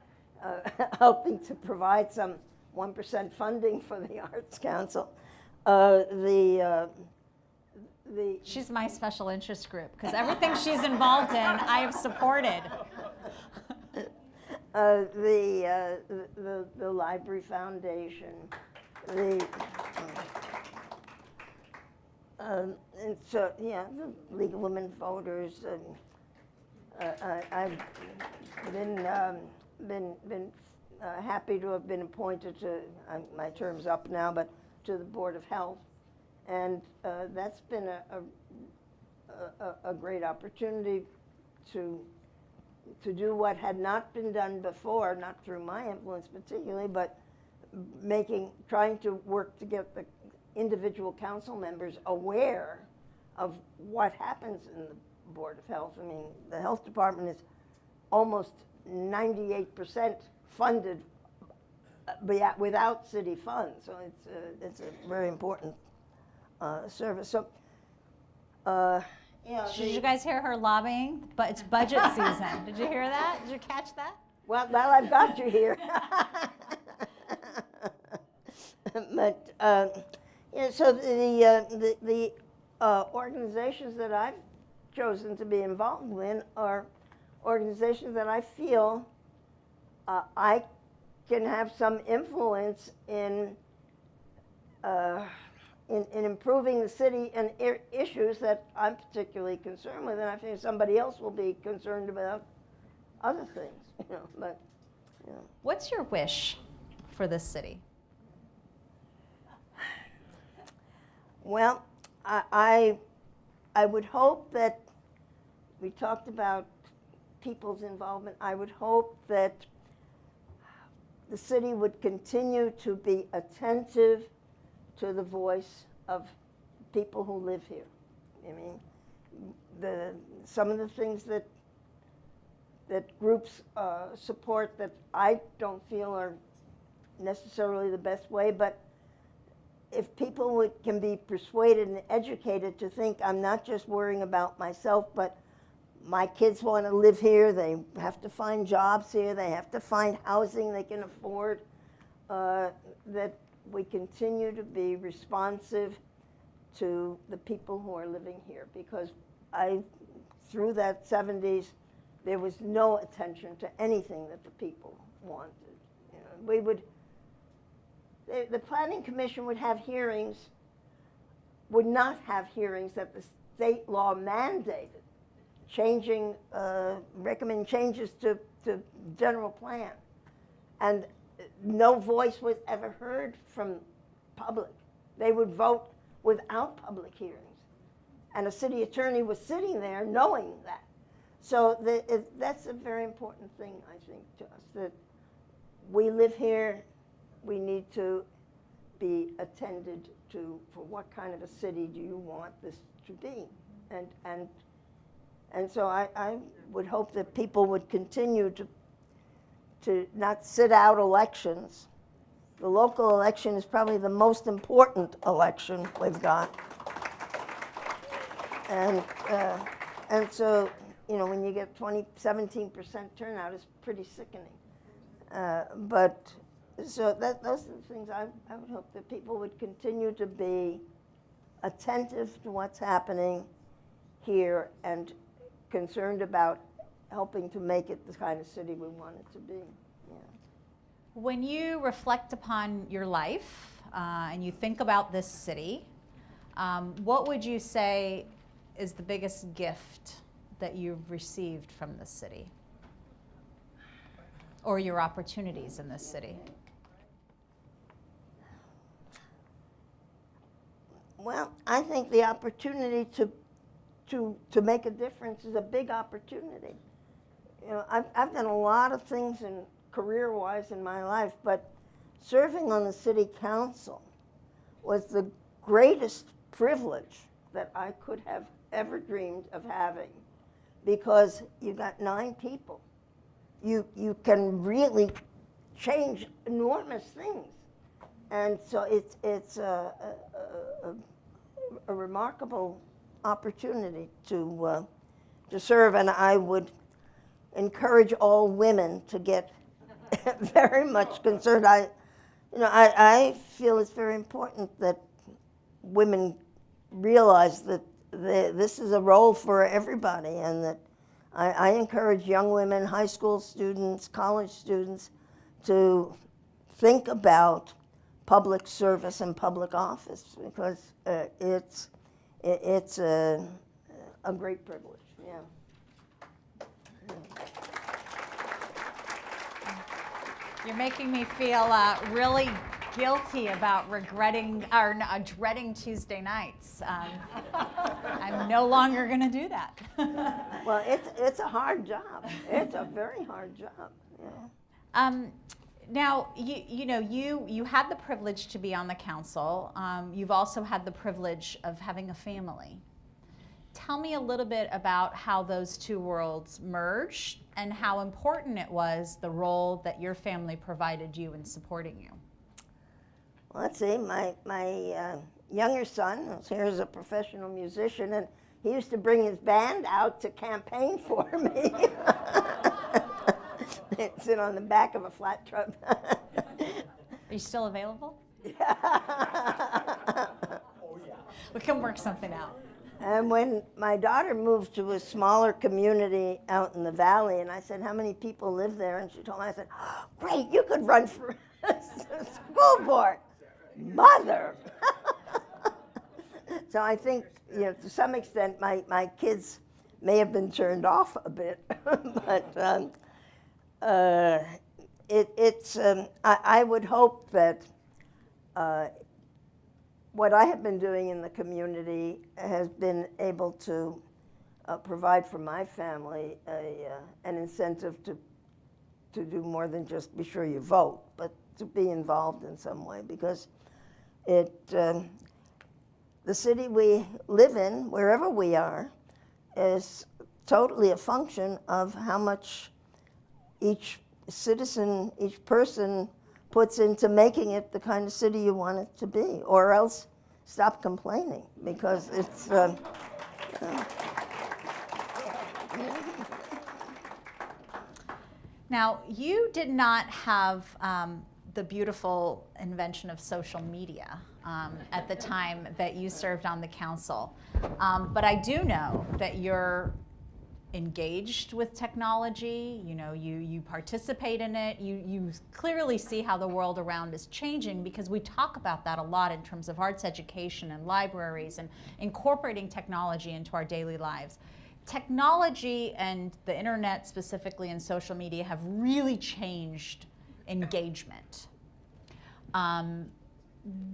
helping to provide some 1% funding for the Arts Council. She's my special interest group, because everything she's involved in, I have supported. The Library Foundation, and so, yeah, the League of Women Voters. I've been happy to have been appointed to, my term's up now, but to the Board of Health. And that's been a great opportunity to do what had not been done before, not through my influence particularly, but trying to work to get the individual council members aware of what happens in the Board of Health. I mean, the health department is almost 98% funded without city funds, so it's a very important service. So, Did you guys hear her lobbying? But it's budget season. Did you hear that? Did you catch that? Well, I've got you here. But yeah, so the organizations that I've chosen to be involved in are organizations that I feel I can have some influence in improving the city and issues that I'm particularly concerned with, and I think somebody else will be concerned about other things, you know. But, you know. What's your wish for this city? Well, I would hope that we talked about people's involvement. I would hope that the city would continue to be attentive to the voice of people who live here. I mean, some of the things that groups support that I don't feel are necessarily the best way, but if people can be persuaded and educated to think I'm not just worrying about myself, but my kids want to live here, they have to find jobs here, they have to find housing they can afford, that we continue to be responsive to the people who are living here. Because through that 70s, there was no attention to anything that the people wanted. You know, the Planning Commission would have hearings, would not have hearings that the state law mandated, recommend changes to general plan. And no voice was ever heard from public. They would vote without public hearings. And a city attorney was sitting there knowing that. So that's a very important thing, I think, to us, that we live here, we need to be attended to for what kind of a city do you want this to be. And so I would hope that people would continue to not sit out elections. The local election is probably the most important election we've got. And so, you know, when you get 17% turnout, it's pretty sickening. But so those are the things I would hope that people would continue to be attentive to what's happening here and concerned about helping to make it the kind of city we want it to be. Yeah. When you reflect upon your life and you think about this city, what would you say is the biggest gift that you've received from this city? Or your opportunities in this city? Well, I think the opportunity to make a difference is a big opportunity. You know, I've done a lot of things career-wise in my life, but serving on the city council was the greatest privilege that I could have ever dreamed of having, because you got 9 people. You can really change enormous things. And so it's a remarkable opportunity to serve, and I would encourage all women to get very much concerned. I feel it's very important that women realize that this is a role for everybody, and that I encourage young women, high school students, college students, to think about public service and public office, because it's a great privilege. Yeah. You're making me feel really guilty about regretting or dreading Tuesday nights. I'm no longer going to do that. Well, it's a hard job. It's a very hard job. Yeah. Now, you had the privilege to be on the council. You've also had the privilege of having a family. Tell me a little bit about how those two worlds merged and how important it was, the role that your family provided you in supporting you. Well, let's see, my younger son was here as a professional musician, and he used to bring his band out to campaign for me. They'd sit on the back of a flat truck. Are you still available? Yeah. Oh, yeah. We can work something out. And when my daughter moved to a smaller community out in the valley, and I said, how many people live there? And she told me, I said, oh, great, you could run for school board. Mother! So I think, to some extent, my kids may have been turned off a bit, but I would hope that what I have been doing in the community has been able to provide for my family an incentive to do more than just be sure you vote, but to be involved in some way, because the city we live in, wherever we are, is totally a function of how much each citizen, each person puts into making it the kind of city you want it to be, or else stop complaining, because it's Now, you did not have the beautiful invention of social media at the time that you served on the council. But I do know that you're engaged with technology, you participate in it, you clearly see how the world around is changing, because we talk about that a lot in terms of arts education and libraries and incorporating technology into our daily lives. Technology and the internet specifically and social media have really changed engagement.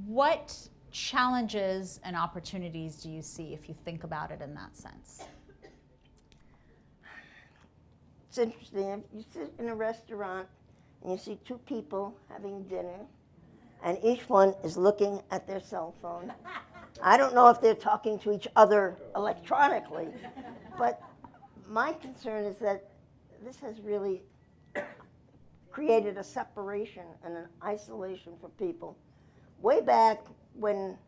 What challenges and opportunities do you see if you think about it in that sense? It's interesting. You sit in a restaurant and you see two people having dinner, and each one is looking at their cell phone. I don't know if they're talking to each other electronically, but my concern is that this has really created a separation and an isolation for people. Way back when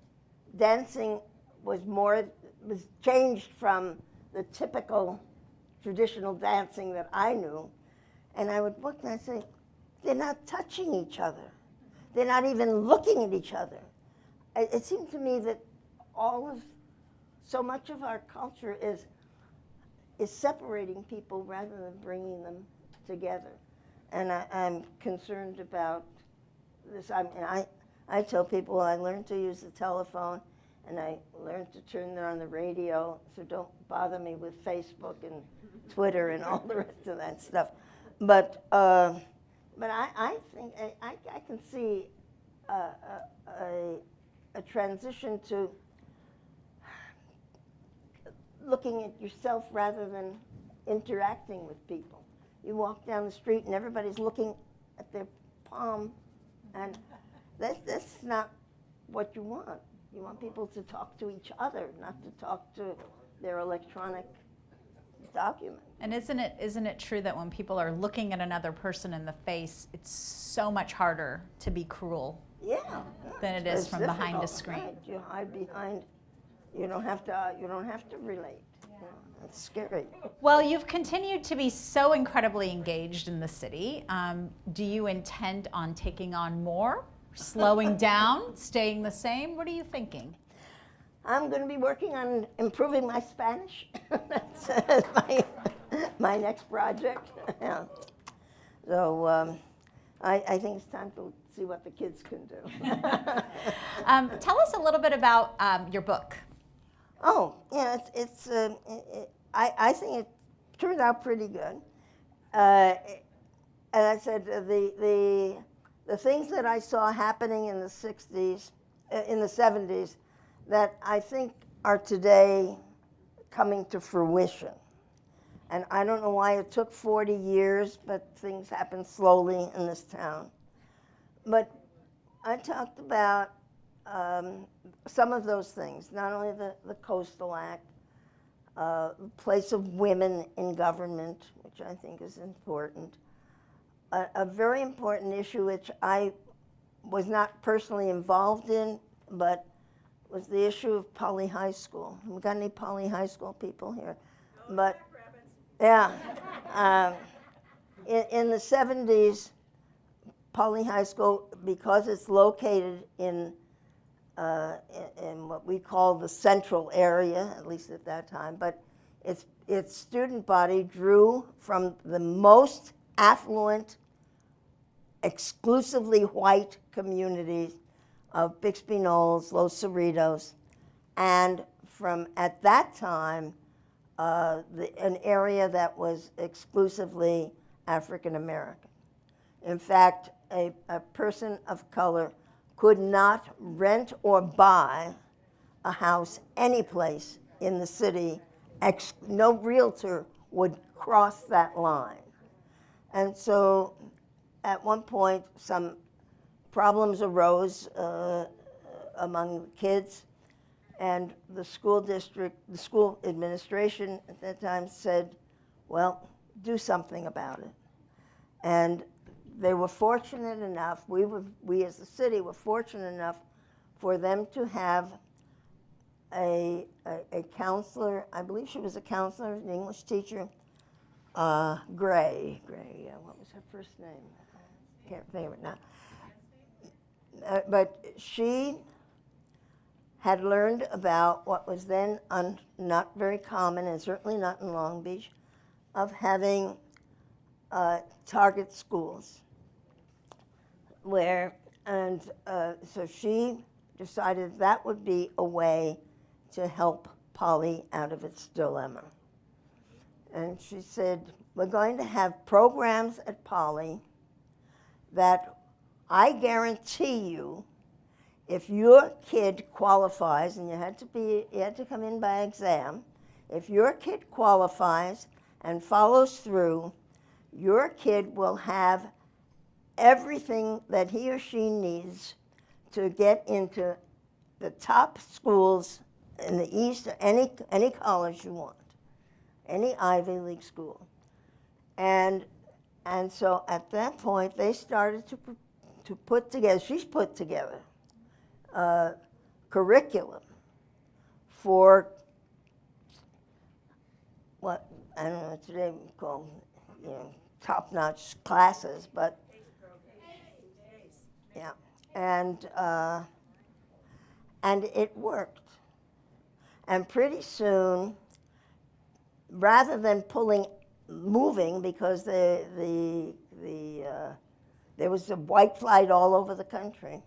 dancing was changed from the typical traditional dancing that I knew, and I would look and I'd say, they're not touching each other. They're not even looking at each other. It seemed to me that so much of our culture is separating people rather than bringing them together. And I'm concerned about this. I tell people I learned to use the telephone, and I learned to turn it on the radio, so don't bother me with Facebook and Twitter and all the rest of that stuff. But I think I can see a transition to looking at yourself rather than interacting with people. You walk down the street and everybody's looking at their palm, and that's not what you want. You want people to talk to each other, not to talk to their electronic document. And isn't it true that when people are looking at another person in the face, it's so much harder to be cruel than it is from behind a screen? Right. You hide behind. You don't have to relate. It's scary. Well, you've continued to be so incredibly engaged in the city. Do you intend on taking on more, slowing down, staying the same? What are you thinking? I'm going to be working on improving my Spanish. That's my next project. Yeah. So I think it's time to see what the kids can do. Tell us a little bit about your book. Oh, yeah, I think it turned out pretty good. And I said the things that I saw happening in the 60s, in the 70s, that I think are today coming to fruition. And I don't know why it took 40 years, but things happen slowly in this town. But I talked about some of those things, not only the Coastal Act, the place of women in government, which I think is important. A very important issue which I was not personally involved in, but was the issue of Poly High School. We got any Poly High School people here? No, but yeah, in the 70s, Poly High School, because it's located in what we call the central area, at least at that time, but its student body drew from the most affluent, exclusively white communities of Bixby Knolls, Los Cerritos, and from, at that time, an area that was exclusively African American. In fact, a person of color could not rent or buy a house any place in the city. No realtor would cross that line. And so at one point, some problems arose among the kids, and the school administration at that time said, well, do something about it. And they were fortunate enough, we as a city were fortunate enough for them to have a counselor, I believe she was a counselor, an English teacher, Gray, what was her first name? I can't think of it now. But she had learned about what was then not very common, and certainly not in Long Beach, of having target schools. So she decided that would be a way to help Polly out of its dilemma. And she said, we're going to have programs at Polly that I guarantee you, if your kid qualifies, and you had to come in by exam, if your kid qualifies and follows through, your kid will have everything that he or she needs to get into the top schools in the East, or any college you want, any Ivy League school. And so at that point, they started to put together, she's put together curriculum for what, I don't know, today we call, top-notch classes, but yeah, and it worked. And pretty soon, rather than moving, because there was a white flight all over the country,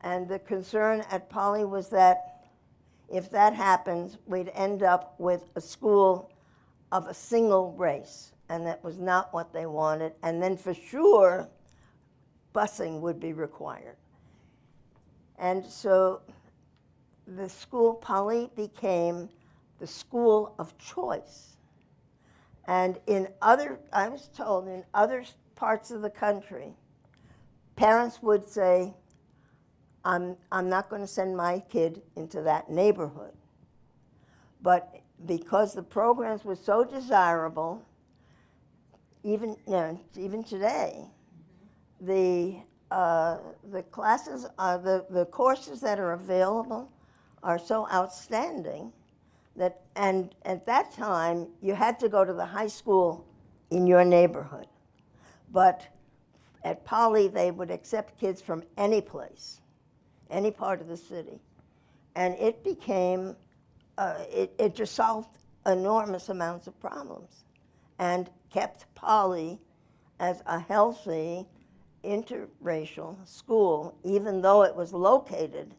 and the concern at Poly was that if that happens, we'd end up with a school of a single race, and that was not what they wanted. And then for sure, busing would be required. And so the school, Poly, became the school of choice. And I was told, in other parts of the country, parents would say, I'm not going to send my kid into that neighborhood. But because the programs were so desirable, even today, the classes, the courses that are available are so outstanding that, and at that time, you had to go to the high school in your neighborhood. But at Poly, they would accept kids from any place, any part of the city. And it became, it just solved enormous amounts of problems and kept Poly as a healthy, interracial school, even though it was located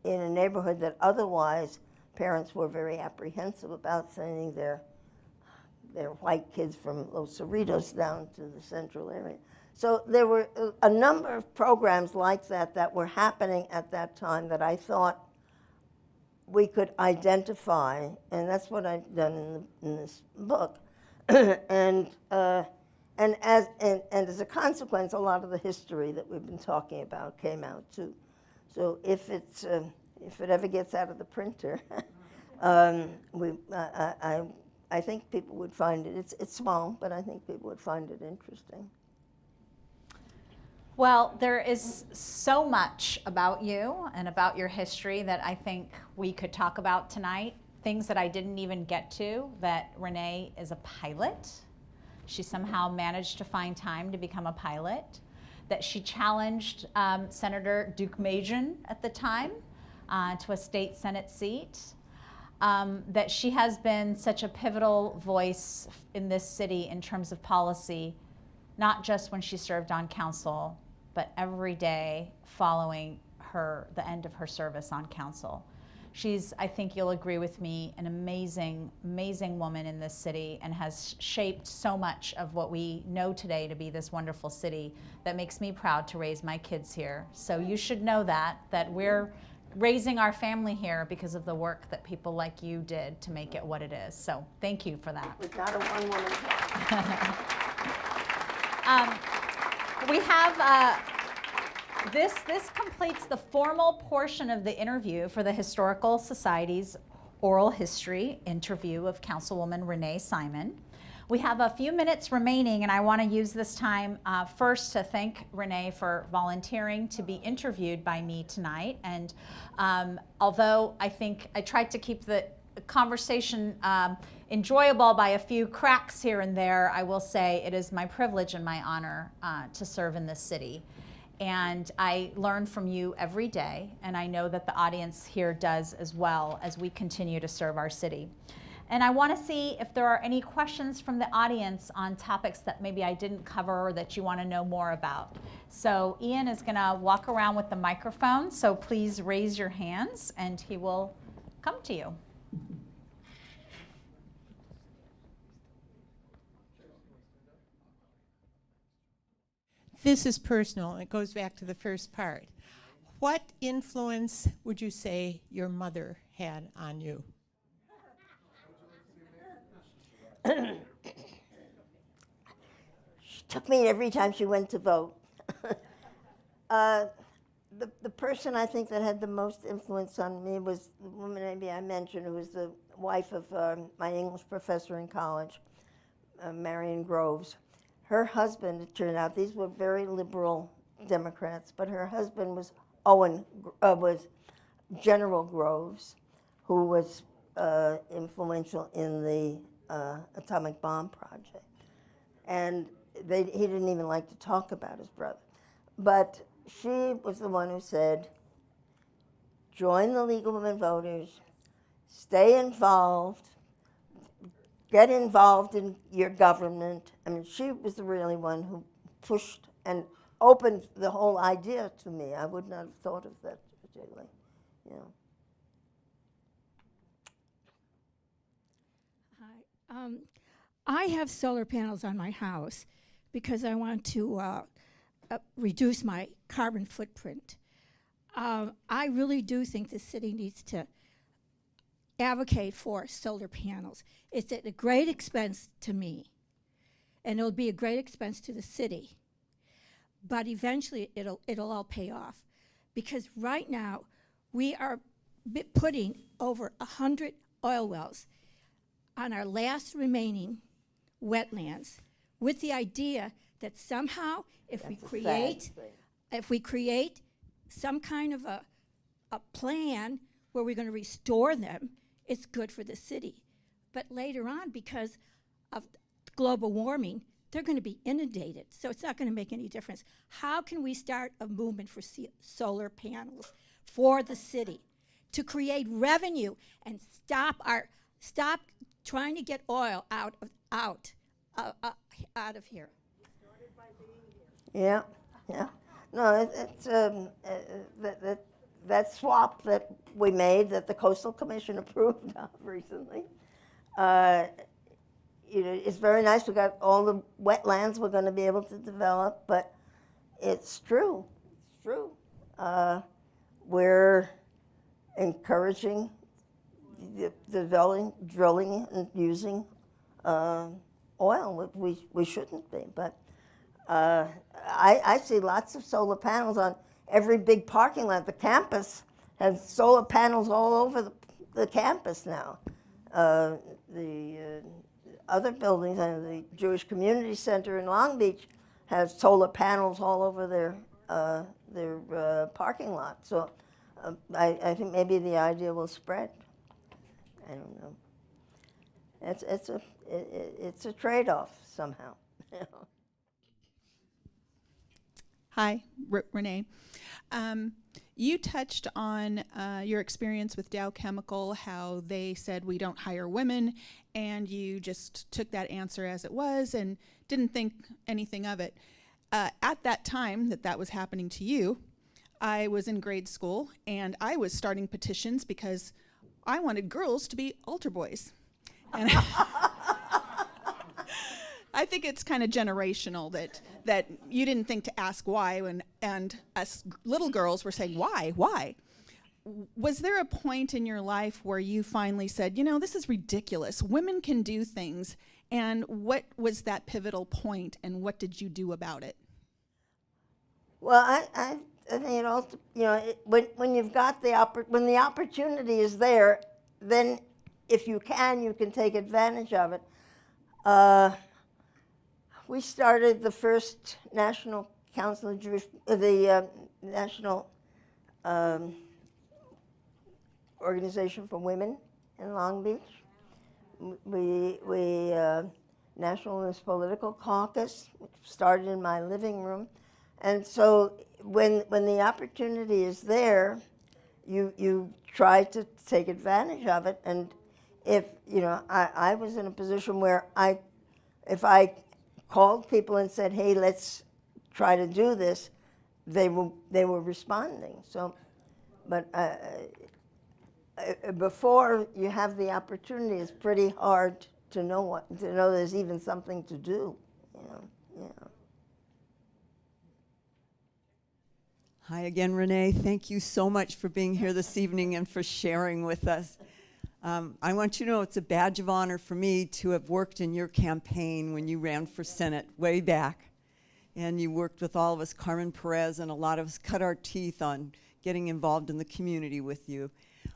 in a neighborhood that otherwise parents were very apprehensive about sending their white kids from Los Cerritos down to the central area. So there were a number of programs like that were happening at that time that I thought we could identify, and that's what I've done in this book. And as a consequence, a lot of the history that we've been talking about came out too. So if it ever gets out of the printer, I think people would find it. It's small, but I think people would find it interesting. Well, there is so much about you and about your history that I think we could talk about tonight. Things that I didn't even get to, that Renee is a pilot. She somehow managed to find time to become a pilot. That she challenged Senator Duke Majan at the time to a state Senate seat. That she has been such a pivotal voice in this city in terms of policy, not just when she served on council, but every day following the end of her service on council. She's, I think you'll agree with me, an amazing, amazing woman in this city and has shaped so much of what we know today to be this wonderful city that makes me proud to raise my kids here. So you should know that we're raising our family here because of the work that people like you did to make it what it is. So thank you for that. It's not a one-woman job. We have, this completes the formal portion of the interview for the Historical Society's oral history interview of Councilwoman Renee Simon. We have a few minutes remaining, and I want to use this time first to thank Renee for volunteering to be interviewed by me tonight. And although I think I tried to keep the conversation enjoyable by a few cracks here and there, I will say it is my privilege and my honor to serve in this city. And I learn from you every day, and I know that the audience here does as well as we continue to serve our city. And I want to see if there are any questions from the audience on topics that maybe I didn't cover or that you want to know more about. So Ian is going to walk around with the microphone, so please raise your hands and he will come to you. This is personal. It goes back to the first part. What influence would you say your mother had on you? She took me every time she went to vote. The person I think that had the most influence on me was the woman maybe I mentioned, who was the wife of my English professor in college, Marion Groves. Her husband, it turned out, these were very liberal Democrats, but her husband was General Groves, who was influential in the atomic bomb project. And he didn't even like to talk about his brother. But she was the one who said, join the League of Women Voters, stay involved, get involved in your government. I mean, she was the really one who pushed and opened the whole idea to me. I would not have thought of that particularly, you know. Hi. I have solar panels on my house because I want to reduce my carbon footprint. I really do think the city needs to advocate for solar panels. It's at a great expense to me, and it'll be a great expense to the city. But eventually, it'll all pay off, because right now we are putting over 100 oil wells on our last remaining wetlands, with the idea that somehow, if we create some kind of a plan where we're going to restore them, it's good for the city. But later on, because of global warming, they're going to be inundated, so it's not going to make any difference. How can we start a movement for solar panels for the city to create revenue and stop trying to get oil out of here? Yeah. No, that swap that we made, that the Coastal Commission approved of recently, it's very nice. We got all the wetlands we're going to be able to develop, but it's true. It's true. We're encouraging the drilling and using oil. We shouldn't be, but I see lots of solar panels on every big parking lot. The campus has solar panels all over the campus now. The other buildings, the Jewish Community Center in Long Beach, have solar panels all over their parking lot. So I think maybe the idea will spread. I don't know. It's a trade-off somehow. Hi, Renee. You touched on your experience with Dow Chemical, how they said we don't hire women, and you just took that answer as it was and didn't think anything of it. At that time that was happening to you, I was in grade school, and I was starting petitions because I wanted girls to be altar boys. And I think it's kind of generational that you didn't think to ask why, and us little girls were saying, why? Was there a point in your life where you finally said, this is ridiculous, women can do things, and what was that pivotal point, and what did you do about it? Well, I think it all, when you've got when the opportunity is there, then if you can take advantage of it. We started the first National Council of Jewish, the National Organization for Women in Long Beach. We Nationalist Political Caucus, which started in my living room. And so when the opportunity is there, you try to take advantage of it. And if, you know, I was in a position where if I called people and said, hey, let's try to do this, they were responding. So, but before you have the opportunity, it's pretty hard to know there's even something to do, you know. Yeah. Hi again, Renee. Thank you so much for being here this evening and for sharing with us. I want you to know it's a badge of honor for me to have worked in your campaign when you ran for Senate way back. And you worked with all of us, Carmen Perez, and a lot of us cut our teeth on getting involved in the community with you.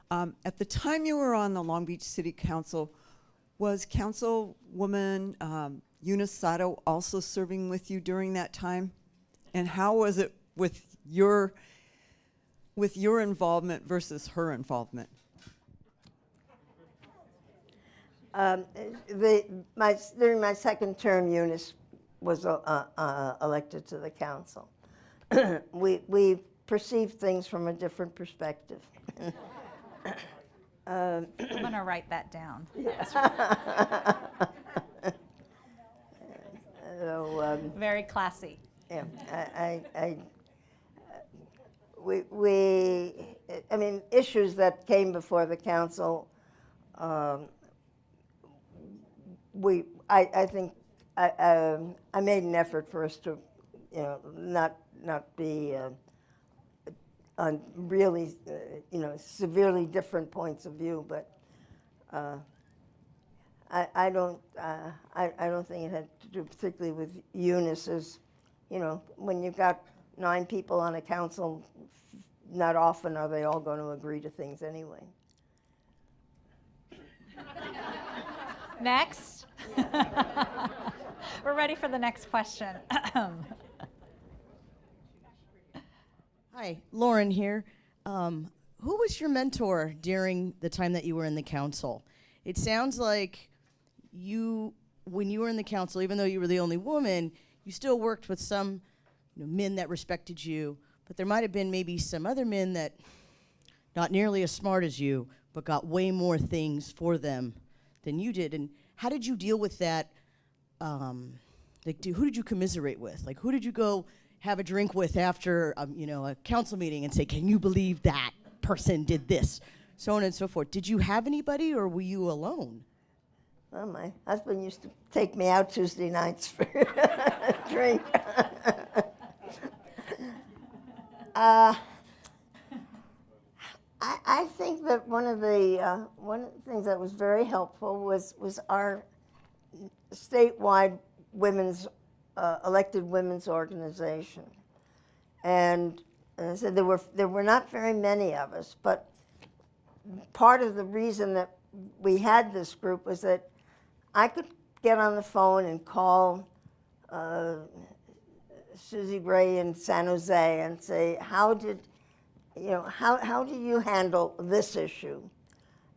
At the time you were on the Long Beach City Council, was Councilwoman Eunice Sato also serving with you during that time? And how was it with your involvement versus her involvement? During my second term, Eunice was elected to the council. we perceived things from a different perspective. I'm going to write that down. So, Very classy. yeah, I mean, issues that came before the council, I think I made an effort for us to, you know, not be on really, you know, severely different points of view, but I don't think it had to do particularly with Eunice's, you know, when you've got 9 people on a council, not often are they all going to agree to things anyway. Next. We're ready for the next question. Hi, Lauren here. Who was your mentor during the time that you were in the council? It sounds like when you were in the council, even though you were the only woman, you still worked with some men that respected you, but there might have been maybe some other men that not nearly as smart as you, but got way more things for them than you did. And how did you deal with that? Who did you commiserate with? Like, who did you go have a drink with after a council meeting and say, can you believe that person did this? So on and so forth. Did you have anybody, or were you alone? Well, my husband used to take me out Tuesday nights for a drink. I think that one of the things that was very helpful was our statewide elected women's organization, and as I said, there were not very many of us, but part of the reason that we had this group was that I could get on the phone and call Suzie Gray in San Jose and say, how do you handle this issue,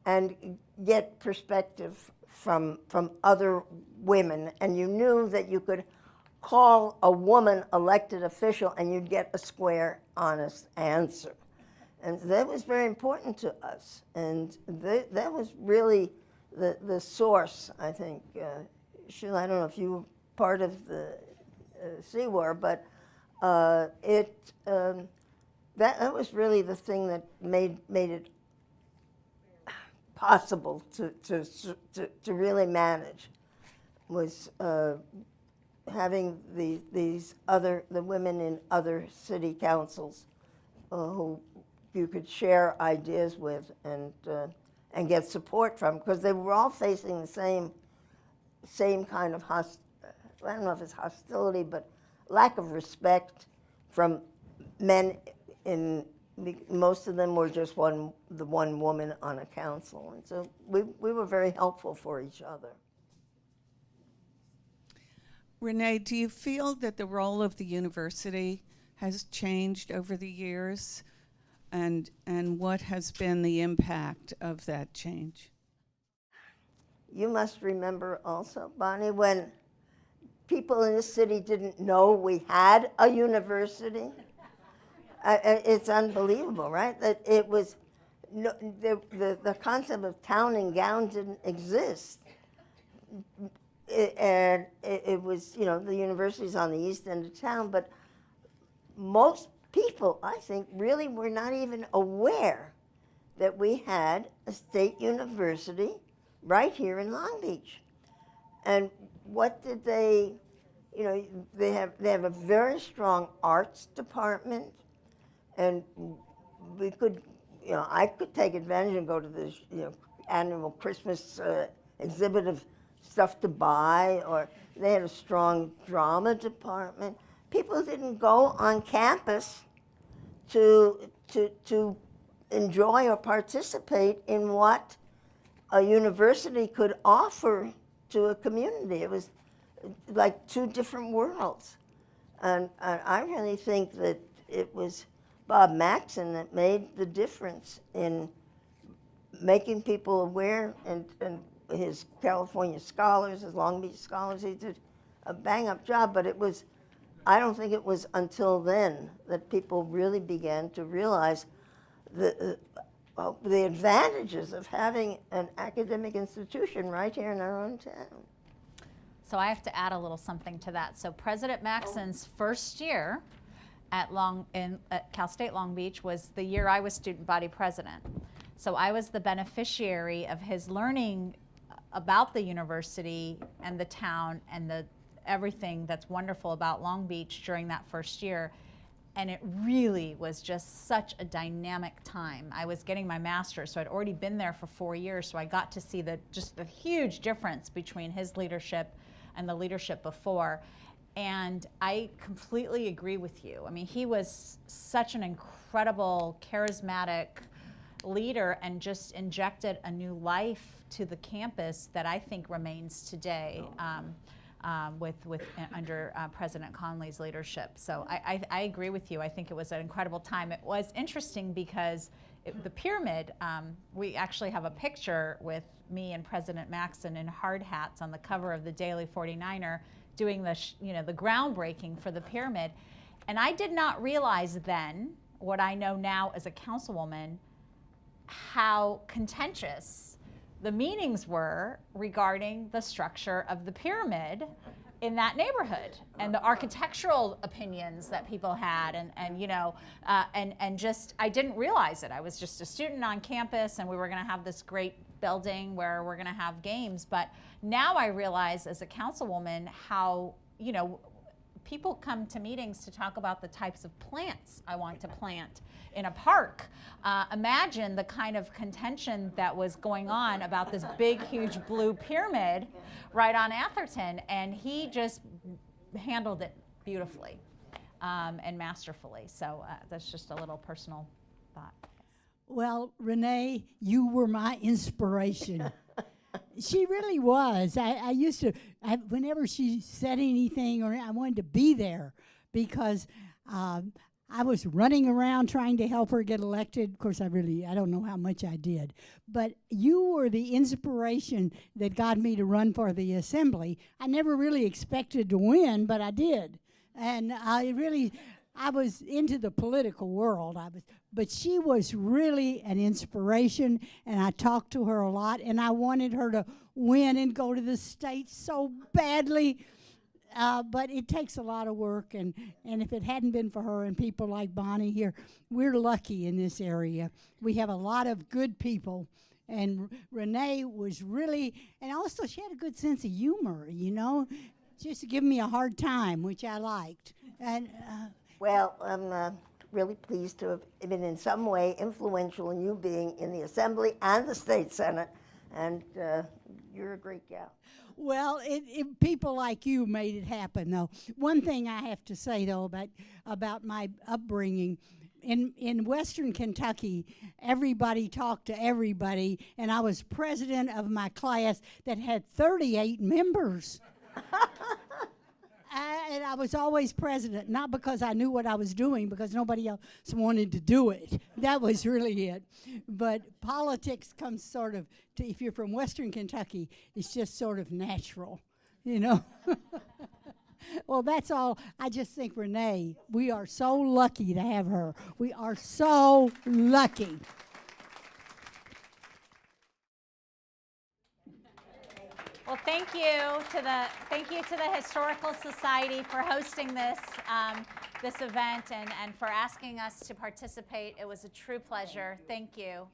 and get perspective from other women, and you knew that you could call a woman elected official and you'd get a square, honest answer. And that was very important to us, and that was really the source, I think. Sheila, I don't know if you were part of the CWAR, but that was really the thing that made it possible to really manage, was having the women in other city councils who you could share ideas with and get support from, because they were all facing the same kind of I don't know if it's hostility, but lack of respect from men. Most of them were just the one woman on a council, and so we were very helpful for each other. Renee, do you feel that the role of the university has changed over the years? And what has been the impact of that change? You must remember also, Bonnie, when people in the city didn't know we had a university. It's unbelievable, right? That it was, no, the concept of town and gown didn't exist. It was, you know, the university's on the east end of town, but most people, I think, really were not even aware that we had a state university right here in Long Beach. And what did they, you know, they have a very strong arts department, and we could, you know, I could take advantage and go to this, you know, annual Christmas exhibit of stuff to buy, or they had a strong drama department. People didn't go on campus to enjoy or participate in what a university could offer to a community. It was like two different worlds. And I really think that it was Bob Maxon that made the difference in making people aware, and his California scholars, his Long Beach scholars, he did a bang-up job, but it was, I don't think it was until then that people really began to realize the advantages of having an academic institution right here in our own town. So I have to add a little something to that. So President Maxon's first year at Cal State Long Beach was the year I was student body president. So I was the beneficiary of his learning about the university and the town and everything that's wonderful about Long Beach during that first year. And it really was just such a dynamic time. I was getting my master's, so I'd already been there for 4 years, so I got to see just the huge difference between his leadership and the leadership before. And I completely agree with you. I mean, he was such an incredible, charismatic leader and just injected a new life to the campus that I think remains today under President Conley's leadership. So I agree with you. I think it was an incredible time. It was interesting because the pyramid, we actually have a picture with me and President Maxon in hard hats on the cover of the Daily 49er doing the groundbreaking for the pyramid. And I did not realize then, what I know now as a councilwoman, how contentious the meetings were regarding the structure of the pyramid in that neighborhood and the architectural opinions that people had, and just I didn't realize it. I was just a student on campus, and we were going to have this great building where we're going to have games. But now I realize as a councilwoman how, you know, people come to meetings to talk about the types of plants I want to plant in a park. Imagine the kind of contention that was going on about this big, huge blue pyramid right on Atherton, and he just handled it beautifully and masterfully. So that's just a little personal thought. Well, Renee, you were my inspiration. She really was. I used to, whenever she said anything, or I wanted to be there, because I was running around trying to help her get elected. Of course, I don't know how much I did. But you were the inspiration that got me to run for the assembly. I never really expected to win, but I did. And I was into the political world. But she was really an inspiration, and I talked to her a lot, and I wanted her to win and go to the state so badly. But it takes a lot of work, and if it hadn't been for her and people like Bonnie here, we're lucky in this area. We have a lot of good people, and Renee was really, and also she had a good sense of humor, you know, just to give me a hard time, which I liked. And well, I'm really pleased to have been in some way influential in you being in the Assembly and the State Senate, and you're a great gal. Well, people like you made it happen, though. One thing I have to say, though, about my upbringing, in Western Kentucky, everybody talked to everybody, and I was president of my class that had 38 members. And I was always president, not because I knew what I was doing, because nobody else wanted to do it. That was really it. But politics comes sort of, if you're from Western Kentucky, it's just sort of natural, you know. Well, that's all. I just think, Renee, we are so lucky to have her. We are so lucky. Well, thank you to the Historical Society for hosting this this event and for asking us to participate. It was a true pleasure. Thank you.